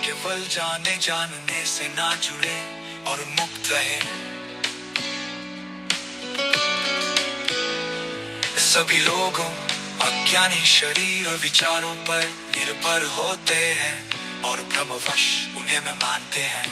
केवल जाने जानने से ना जुड़े और मुक्त रहे। सभी लोगों अज्ञानी शरीर और विचारों पर निर्भर होते हैं और भ्रमवश उन्हें में मानते हैं।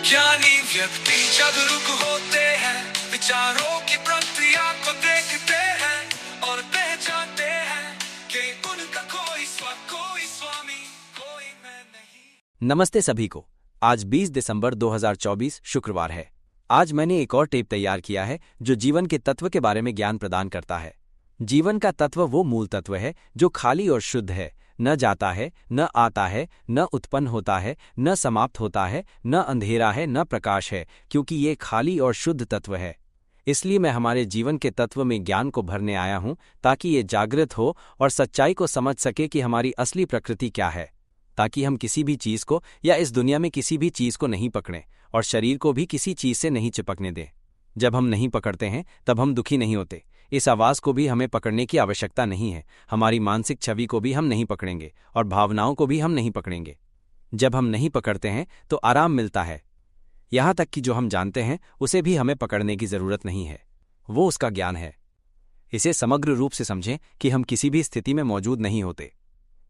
ज्ञानी व्यक्ति जागरूक होते हैं, विचारों की प्रक्रिया को देखते हैं और पहचानते हैं कि उनका कोई स्वामी कोई मैं नहीं। नमस्ते सभी को। आज 20 दिसंबर 2024 शुक्रवार है। आज मैंने एक और टेप तैयार किया है जो जीवन के तत्व के बारे में ज्ञान प्रदान करता है। जीवन का तत्व वो मूल तत्व है जो खाली और शुद्ध है, न जाता है, न आता है, न उत्पन्न होता है, न समाप्त होता है, न अंधेरा है, न प्रकाश है, क्योंकि ये खाली और शुद्ध तत्व है। इसलिए मैं हमारे जीवन के तत्व में ज्ञान को भरने आया हूं ताकि ये जागृत हो और सच्चाई को समझ सके कि हमारी असली प्रकृति क्या है, ताकि हम किसी भी चीज को या इस दुनिया में किसी भी चीज को नहीं पकड़ें और शरीर को भी किसी चीज से नहीं चिपकने दें। जब हम नहीं पकड़ते हैं तब हम दुखी नहीं होते। इस आवाज को भी हमें पकड़ने की आवश्यकता नहीं है। हमारी मानसिक छवि को भी हम नहीं पकड़ेंगे और भावनाओं को भी हम नहीं पकड़ेंगे। जब हम नहीं पकड़ते हैं तो आराम मिलता है। यहां तक कि जो हम जानते हैं उसे भी हमें पकड़ने की जरूरत नहीं है, वो उसका ज्ञान है। इसे समग्र रूप से समझें कि हम किसी भी स्थिति में मौजूद नहीं होते।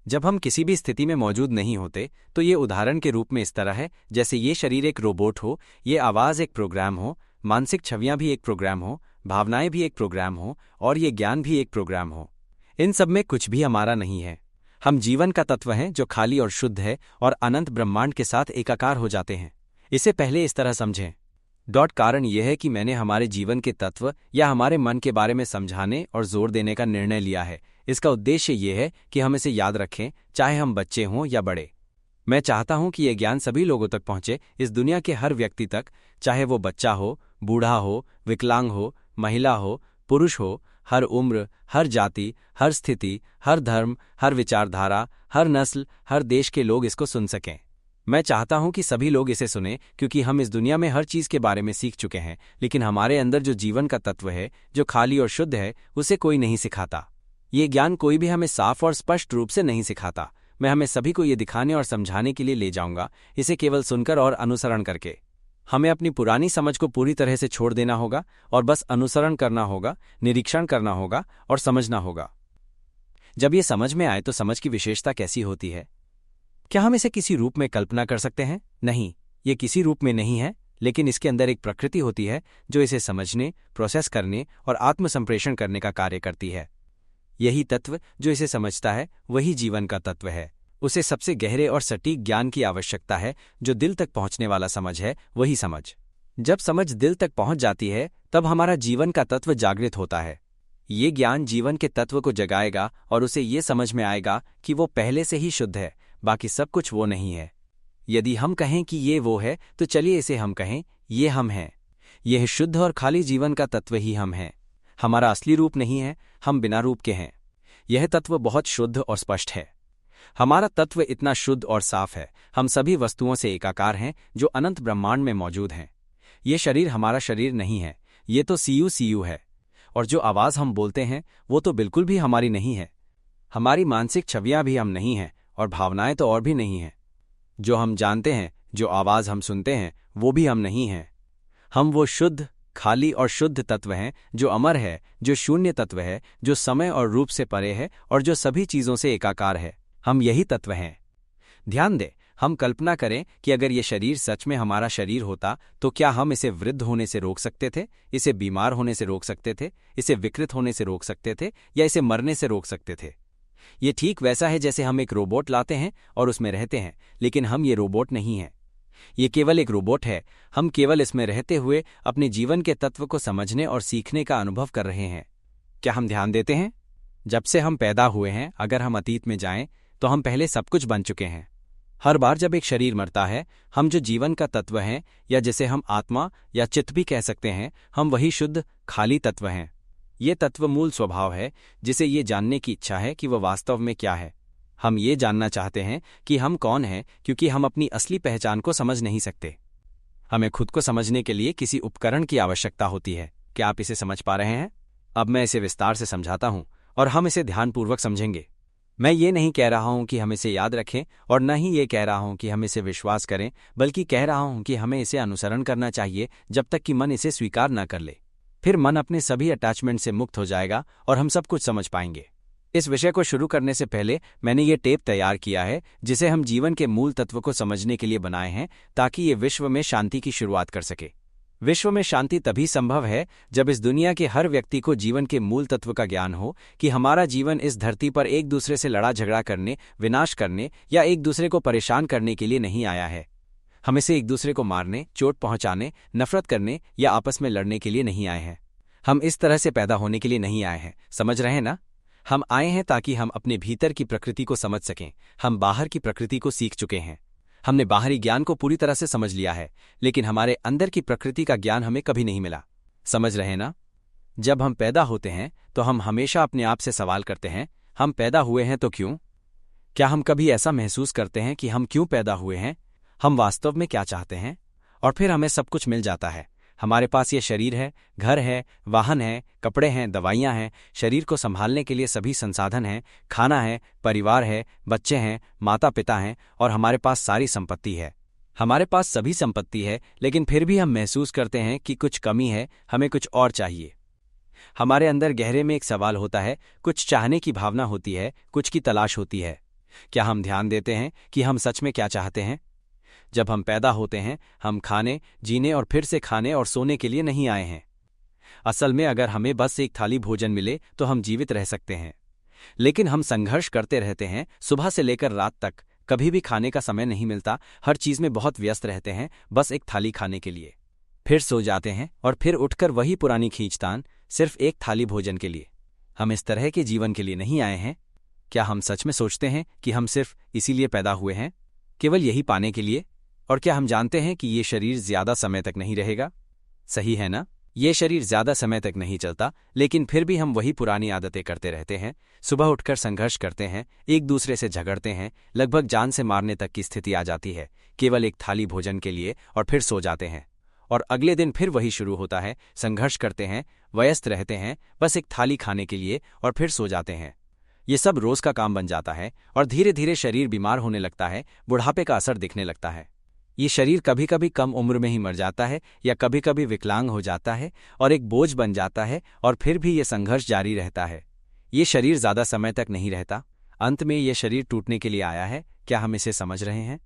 जब हम किसी भी स्थिति में मौजूद नहीं होते तो ये उदाहरण के रूप में इस तरह है जैसे ये शरीर एक रोबोट हो, ये आवाज एक प्रोग्राम हो, मानसिक छवियां भी एक प्रोग्राम हो, भावनाएं भी एक प्रोग्राम हो और ये ज्ञान भी एक प्रोग्राम हो। इन सब में कुछ भी हमारा नहीं है। हम जीवन का तत्व हैं जो खाली और शुद्ध है और अनंत ब्रह्मांड के साथ एकाकार हो जाते हैं। इसे पहले इस तरह समझें। कारण यह है कि मैंने हमारे जीवन के तत्व या हमारे मन के बारे में समझाने और जोर देने का निर्णय लिया है। इसका उद्देश्य यह है कि हम इसे याद रखें, चाहे हम बच्चे हों या बड़े। मैं चाहता हूं कि यह ज्ञान सभी लोगों तक पहुंचे, इस दुनिया के हर व्यक्ति तक, चाहे वो बच्चा हो, बूढ़ा हो, विकलांग हो, महिला हो, पुरुष हो, हर उम्र, हर जाति, हर स्थिति, हर धर्म, हर विचारधारा, हर नस्ल, हर देश के लोग इसको सुन सकें। मैं चाहता हूं कि सभी लोग इसे सुनें, क्योंकि हम इस दुनिया में हर चीज के बारे में सीख चुके हैं, लेकिन हमारे अंदर जो जीवन का तत्व है, जो खाली और शुद्ध है, उसे कोई नहीं सिखाता। ये ज्ञान कोई भी हमें साफ और स्पष्ट रूप से नहीं सिखाता। मैं हमें सभी को ये दिखाने और समझाने के लिए ले जाऊंगा, इसे केवल सुनकर और अनुसरण करके। हमें अपनी पुरानी समझ को पूरी तरह से छोड़ देना होगा और बस अनुसरण करना होगा, निरीक्षण करना होगा और समझना होगा। जब ये समझ में आए तो समझ की विशेषता कैसी होती है? क्या हम इसे किसी रूप में कल्पना कर सकते हैं? नहीं, ये किसी रूप में नहीं है, लेकिन इसके अंदर एक प्रकृति होती है जो इसे समझने, प्रोसेस करने और आत्मसंप्रेषण करने का कार्य करती है। यही तत्व जो इसे समझता है वही जीवन का तत्व है। उसे सबसे गहरे और सटीक ज्ञान की आवश्यकता है। जो दिल तक पहुंचने वाला समझ है वही समझ। जब समझ दिल तक पहुंच जाती है तब हमारा जीवन का तत्व जागृत होता है। ये ज्ञान जीवन के तत्व को जगाएगा और उसे ये समझ में आएगा कि वो पहले से ही शुद्ध है, बाकी सब कुछ वो नहीं है। यदि हम कहें कि ये वो है तो चलिए इसे हम कहें, ये हम हैं। यह शुद्ध और खाली जीवन का तत्व ही हम हैं। हमारा असली रूप नहीं है, हम बिना रूप के हैं। यह तत्व बहुत शुद्ध और स्पष्ट है। हमारा तत्व इतना शुद्ध और साफ है। हम सभी वस्तुओं से एकाकार हैं जो अनंत ब्रह्मांड में मौजूद हैं। ये शरीर हमारा शरीर नहीं है, ये तो सीयू है। और जो आवाज हम बोलते हैं वो तो बिल्कुल भी हमारी नहीं है। हमारी मानसिक छवियां भी हम नहीं हैं और भावनाएं तो और भी नहीं हैं। जो हम जानते हैं, जो आवाज हम सुनते हैं, वो भी हम नहीं हैं। हम वो शुद्ध, खाली और शुद्ध तत्व हैं जो अमर है, जो शून्य तत्व है, जो समय और रूप से परे है और जो सभी चीजों से एकाकार है। हम यही तत्व हैं। ध्यान दें, हम कल्पना करें कि अगर ये शरीर सच में हमारा शरीर होता तो क्या हम इसे वृद्ध होने से रोक सकते थे, इसे बीमार होने से रोक सकते थे, इसे विकृत होने से रोक सकते थे या इसे मरने से रोक सकते थे? ये ठीक वैसा है जैसे हम एक रोबोट लाते हैं और उसमें रहते हैं, लेकिन हम ये रोबोट नहीं हैं। ये केवल एक रोबोट है। हम केवल इसमें रहते हुए अपने जीवन के तत्व को समझने और सीखने का अनुभव कर रहे हैं। क्या हम ध्यान देते हैं? जब से हम पैदा हुए हैं, अगर हम अतीत में जाएं तो हम पहले सब कुछ बन चुके हैं। हर बार जब एक शरीर मरता है, हम जो जीवन का तत्व हैं या जिसे हम आत्मा या चित्त भी कह सकते हैं, हम वही शुद्ध, खाली तत्व हैं। ये तत्व मूल स्वभाव है जिसे ये जानने की इच्छा है कि वह वास्तव में क्या है। हम ये जानना चाहते हैं कि हम कौन हैं, क्योंकि हम अपनी असली पहचान को समझ नहीं सकते। हमें खुद को समझने के लिए किसी उपकरण की आवश्यकता होती है। क्या आप इसे समझ पा रहे हैं? अब मैं इसे विस्तार से समझाता हूं और हम इसे ध्यानपूर्वक समझेंगे। मैं ये नहीं कह रहा हूं कि हम इसे याद रखें और न ही ये कह रहा हूं कि हम इसे विश्वास करें, बल्कि कह रहा हूं कि हमें इसे अनुसरण करना चाहिए जब तक कि मन इसे स्वीकार न कर ले। फिर मन अपने सभी अटैचमेंट से मुक्त हो जाएगा और हम सब कुछ समझ पाएंगे। इस विषय को शुरू करने से पहले मैंने ये टेप तैयार किया है जिसे हम जीवन के मूल तत्व को समझने के लिए बनाए हैं, ताकि ये विश्व में शांति की शुरुआत कर सके। विश्व में शांति तभी संभव है जब इस दुनिया के हर व्यक्ति को जीवन के मूल तत्व का ज्ञान हो कि हमारा जीवन इस धरती पर एक दूसरे से लड़ा झगड़ा करने, विनाश करने या एक दूसरे को परेशान करने के लिए नहीं आया है। हम इसे एक दूसरे को मारने, चोट पहुंचाने, नफरत करने या आपस में लड़ने के लिए नहीं आए हैं। हम इस तरह से पैदा होने के लिए नहीं आए हैं, समझ रहे हैं ना? हम आए हैं ताकि हम अपने भीतर की प्रकृति को समझ सकें। हम बाहर की प्रकृति को सीख चुके हैं। हमने बाहरी ज्ञान को पूरी तरह से समझ लिया है, लेकिन हमारे अंदर की प्रकृति का ज्ञान हमें कभी नहीं मिला। समझ रहे हैं ना? जब हम पैदा होते हैं तो हम हमेशा अपने आप से सवाल करते हैं, हम पैदा हुए हैं तो क्यों? क्या हम कभी ऐसा महसूस करते हैं कि हम क्यों पैदा हुए हैं? हम वास्तव में क्या चाहते हैं? और फिर हमें सब कुछ मिल जाता है। हमारे पास ये शरीर है, घर है, वाहन है, कपड़े हैं, दवाइयाँ हैं, शरीर को संभालने के लिए सभी संसाधन हैं, खाना है, परिवार है, बच्चे हैं, माता पिता हैं और हमारे पास सारी संपत्ति है। हमारे पास सभी संपत्ति है, लेकिन फिर भी हम महसूस करते हैं कि कुछ कमी है, हमें कुछ और चाहिए। हमारे अंदर गहरे में एक सवाल होता है, कुछ चाहने की भावना होती है, कुछ की तलाश होती है। क्या हम ध्यान देते हैं कि हम सच में क्या चाहते हैं? जब हम पैदा होते हैं, हम खाने, जीने और फिर से खाने और सोने के लिए नहीं आए हैं। असल में अगर हमें बस एक थाली भोजन मिले तो हम जीवित रह सकते हैं, लेकिन हम संघर्ष करते रहते हैं सुबह से लेकर रात तक। कभी भी खाने का समय नहीं मिलता, हर चीज में बहुत व्यस्त रहते हैं बस एक थाली खाने के लिए। फिर सो जाते हैं और फिर उठकर वही पुरानी खींचतान, सिर्फ एक थाली भोजन के लिए। हम इस तरह के जीवन के लिए नहीं आए हैं। क्या हम सच में सोचते हैं कि हम सिर्फ इसीलिए पैदा हुए हैं, केवल यही पाने के लिए? और क्या हम जानते हैं कि ये शरीर ज्यादा समय तक नहीं रहेगा? सही है ना? ये शरीर ज्यादा समय तक नहीं चलता, लेकिन फिर भी हम वही पुरानी आदतें करते रहते हैं। सुबह उठकर संघर्ष करते हैं, एक दूसरे से झगड़ते हैं, लगभग जान से मारने तक की स्थिति आ जाती है, केवल एक थाली भोजन के लिए, और फिर सो जाते हैं। और अगले दिन फिर वही शुरू होता है, संघर्ष करते हैं, व्यस्त रहते हैं बस एक थाली खाने के लिए, और फिर सो जाते हैं। ये सब रोज का काम बन जाता है और धीरे धीरे शरीर बीमार होने लगता है, बुढ़ापे का असर दिखने लगता है। ये शरीर कभी कभी कम उम्र में ही मर जाता है या कभी कभी विकलांग हो जाता है और एक बोझ बन जाता है, और फिर भी ये संघर्ष जारी रहता है। ये शरीर ज्यादा समय तक नहीं रहता। अंत में ये शरीर टूटने के लिए आया है। क्या हम इसे समझ रहे हैं?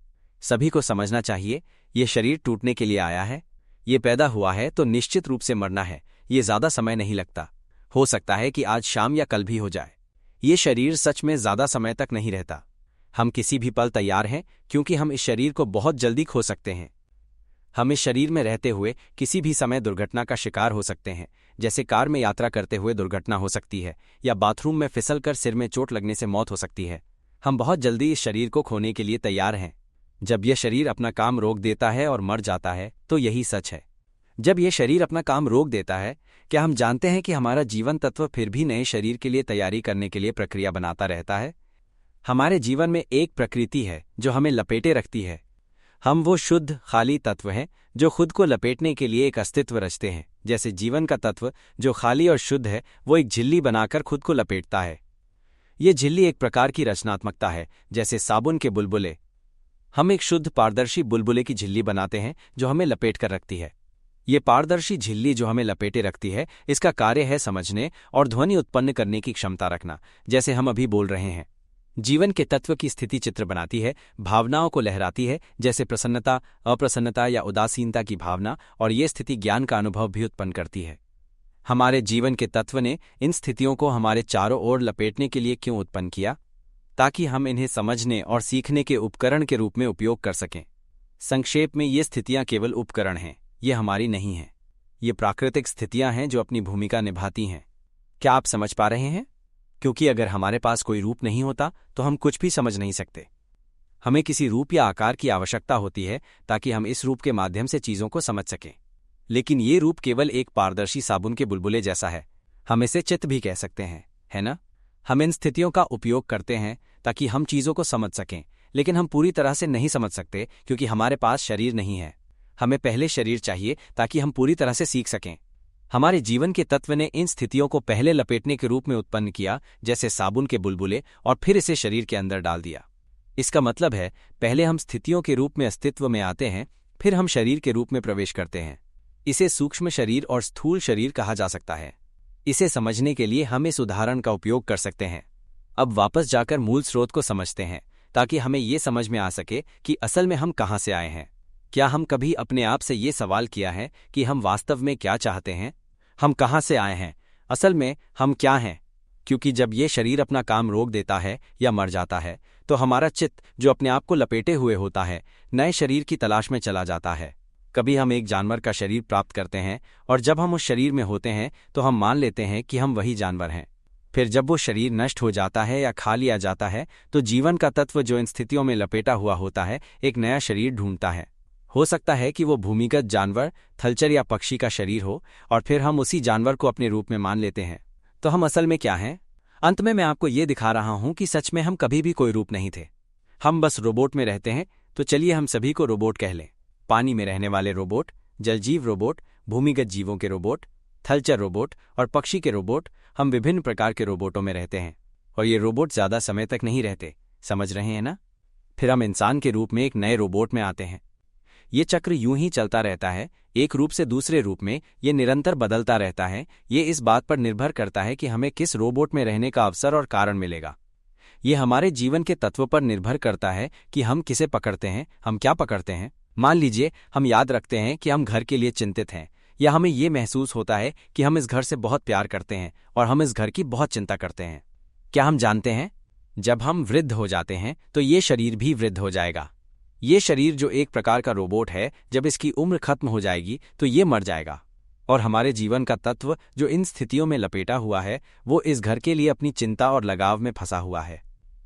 सभी को समझना चाहिए, ये शरीर टूटने के लिए आया है। ये पैदा हुआ है तो निश्चित रूप से मरना है। ये ज्यादा समय नहीं लगता। हो सकता है कि आज शाम या कल भी हो जाए। ये शरीर सच में ज्यादा समय तक नहीं रहता। हम किसी भी पल तैयार हैं, क्योंकि हम इस शरीर को बहुत जल्दी खो सकते हैं। हम इस शरीर में रहते हुए किसी भी समय दुर्घटना का शिकार हो सकते हैं, जैसे कार में यात्रा करते हुए दुर्घटना हो सकती है या बाथरूम में फिसलकर सिर में चोट लगने से मौत हो सकती है। हम बहुत जल्दी इस शरीर को खोने के लिए तैयार हैं। जब यह शरीर अपना काम रोक देता है और मर जाता है तो यही सच है। जब यह शरीर अपना काम रोक देता है, क्या हम जानते हैं कि हमारा जीवन तत्व फिर भी नए शरीर के लिए तैयारी करने के लिए प्रक्रिया बनाता रहता है? हमारे जीवन में एक प्रकृति है जो हमें लपेटे रखती है। हम वो शुद्ध खाली तत्व हैं जो खुद को लपेटने के लिए एक अस्तित्व रचते हैं। जैसे जीवन का तत्व जो खाली और शुद्ध है, वो एक झिल्ली बनाकर खुद को लपेटता है। ये झिल्ली एक प्रकार की रचनात्मकता है, जैसे साबुन के बुलबुले। हम एक शुद्ध पारदर्शी बुलबुले की झिल्ली बनाते हैं जो हमें लपेट कर रखती है। ये पारदर्शी झिल्ली जो हमें लपेटे रखती है, इसका कार्य है समझने और ध्वनि उत्पन्न करने की क्षमता रखना, जैसे हम अभी बोल रहे हैं। जीवन के तत्व की स्थिति चित्र बनाती है, भावनाओं को लहराती है, जैसे प्रसन्नता, अप्रसन्नता या उदासीनता की भावना, और ये स्थिति ज्ञान का अनुभव भी उत्पन्न करती है। हमारे जीवन के तत्व ने इन स्थितियों को हमारे चारों ओर लपेटने के लिए क्यों उत्पन्न किया? ताकि हम इन्हें समझने और सीखने के उपकरण के रूप में उपयोग कर सकें। संक्षेप में, ये स्थितियां केवल उपकरण हैं, ये हमारी नहीं हैं। ये प्राकृतिक स्थितियां हैं जो अपनी भूमिका निभाती हैं। क्या आप समझ पा रहे हैं? क्योंकि अगर हमारे पास कोई रूप नहीं होता तो हम कुछ भी समझ नहीं सकते। हमें किसी रूप या आकार की आवश्यकता होती है ताकि हम इस रूप के माध्यम से चीजों को समझ सकें। लेकिन ये रूप केवल एक पारदर्शी साबुन के बुलबुले जैसा है। हम इसे चित्त भी कह सकते हैं, है ना? हम इन स्थितियों का उपयोग करते हैं ताकि हम चीजों को समझ सकें, लेकिन हम पूरी तरह से नहीं समझ सकते क्योंकि हमारे पास शरीर नहीं है। हमें पहले शरीर चाहिए ताकि हम पूरी तरह से सीख सकें। हमारे जीवन के तत्व ने इन स्थितियों को पहले लपेटने के रूप में उत्पन्न किया, जैसे साबुन के बुलबुले, और फिर इसे शरीर के अंदर डाल दिया। इसका मतलब है, पहले हम स्थितियों के रूप में अस्तित्व में आते हैं, फिर हम शरीर के रूप में प्रवेश करते हैं। इसे सूक्ष्म शरीर और स्थूल शरीर कहा जा सकता है। इसे समझने के लिए हम इस उदाहरण का उपयोग कर सकते हैं। अब वापस जाकर मूल स्रोत को समझते हैं, ताकि हमें ये समझ में आ सके कि असल में हम कहाँ से आए हैं। क्या हम कभी अपने आप से ये सवाल किया है कि हम वास्तव में क्या चाहते हैं? हम कहाँ से आए हैं? असल में हम क्या हैं? क्योंकि जब ये शरीर अपना काम रोक देता है या मर जाता है, तो हमारा चित्त, जो अपने आप को लपेटे हुए होता है, नए शरीर की तलाश में चला जाता है। कभी हम एक जानवर का शरीर प्राप्त करते हैं, और जब हम उस शरीर में होते हैं तो हम मान लेते हैं कि हम वही जानवर हैं। फिर जब वो शरीर नष्ट हो जाता है या खा लिया जाता है, तो जीवन का तत्व, जो इन स्थितियों में लपेटा हुआ होता है, एक नया शरीर ढूंढता है। हो सकता है कि वो भूमिगत जानवर, थलचर या पक्षी का शरीर हो, और फिर हम उसी जानवर को अपने रूप में मान लेते हैं। तो हम असल में क्या हैं? अंत में मैं आपको ये दिखा रहा हूं कि सच में हम कभी भी कोई रूप नहीं थे। हम बस रोबोट में रहते हैं। तो चलिए हम सभी को रोबोट कह लें। पानी में रहने वाले रोबोट, जलजीव रोबोट, भूमिगत जीवों के रोबोट, थलचर रोबोट और पक्षी के रोबोट। हम विभिन्न प्रकार के रोबोटों में रहते हैं, और ये रोबोट ज्यादा समय तक नहीं रहते। समझ रहे हैं ना? फिर हम इंसान के रूप में एक नए रोबोट में आते हैं। ये चक्र यूं ही चलता रहता है, एक रूप से दूसरे रूप में। ये निरंतर बदलता रहता है। ये इस बात पर निर्भर करता है कि हमें किस रोबोट में रहने का अवसर और कारण मिलेगा। ये हमारे जीवन के तत्व पर निर्भर करता है कि हम किसे पकड़ते हैं, हम क्या पकड़ते हैं। मान लीजिए हम याद रखते हैं कि हम घर के लिए चिंतित हैं, या हमें ये महसूस होता है कि हम इस घर से बहुत प्यार करते हैं और हम इस घर की बहुत चिंता करते हैं। क्या हम जानते हैं, जब हम वृद्ध हो जाते हैं तो ये शरीर भी वृद्ध हो जाएगा। ये शरीर, जो एक प्रकार का रोबोट है, जब इसकी उम्र खत्म हो जाएगी तो ये मर जाएगा। और हमारे जीवन का तत्व, जो इन स्थितियों में लपेटा हुआ है, वो इस घर के लिए अपनी चिंता और लगाव में फंसा हुआ है।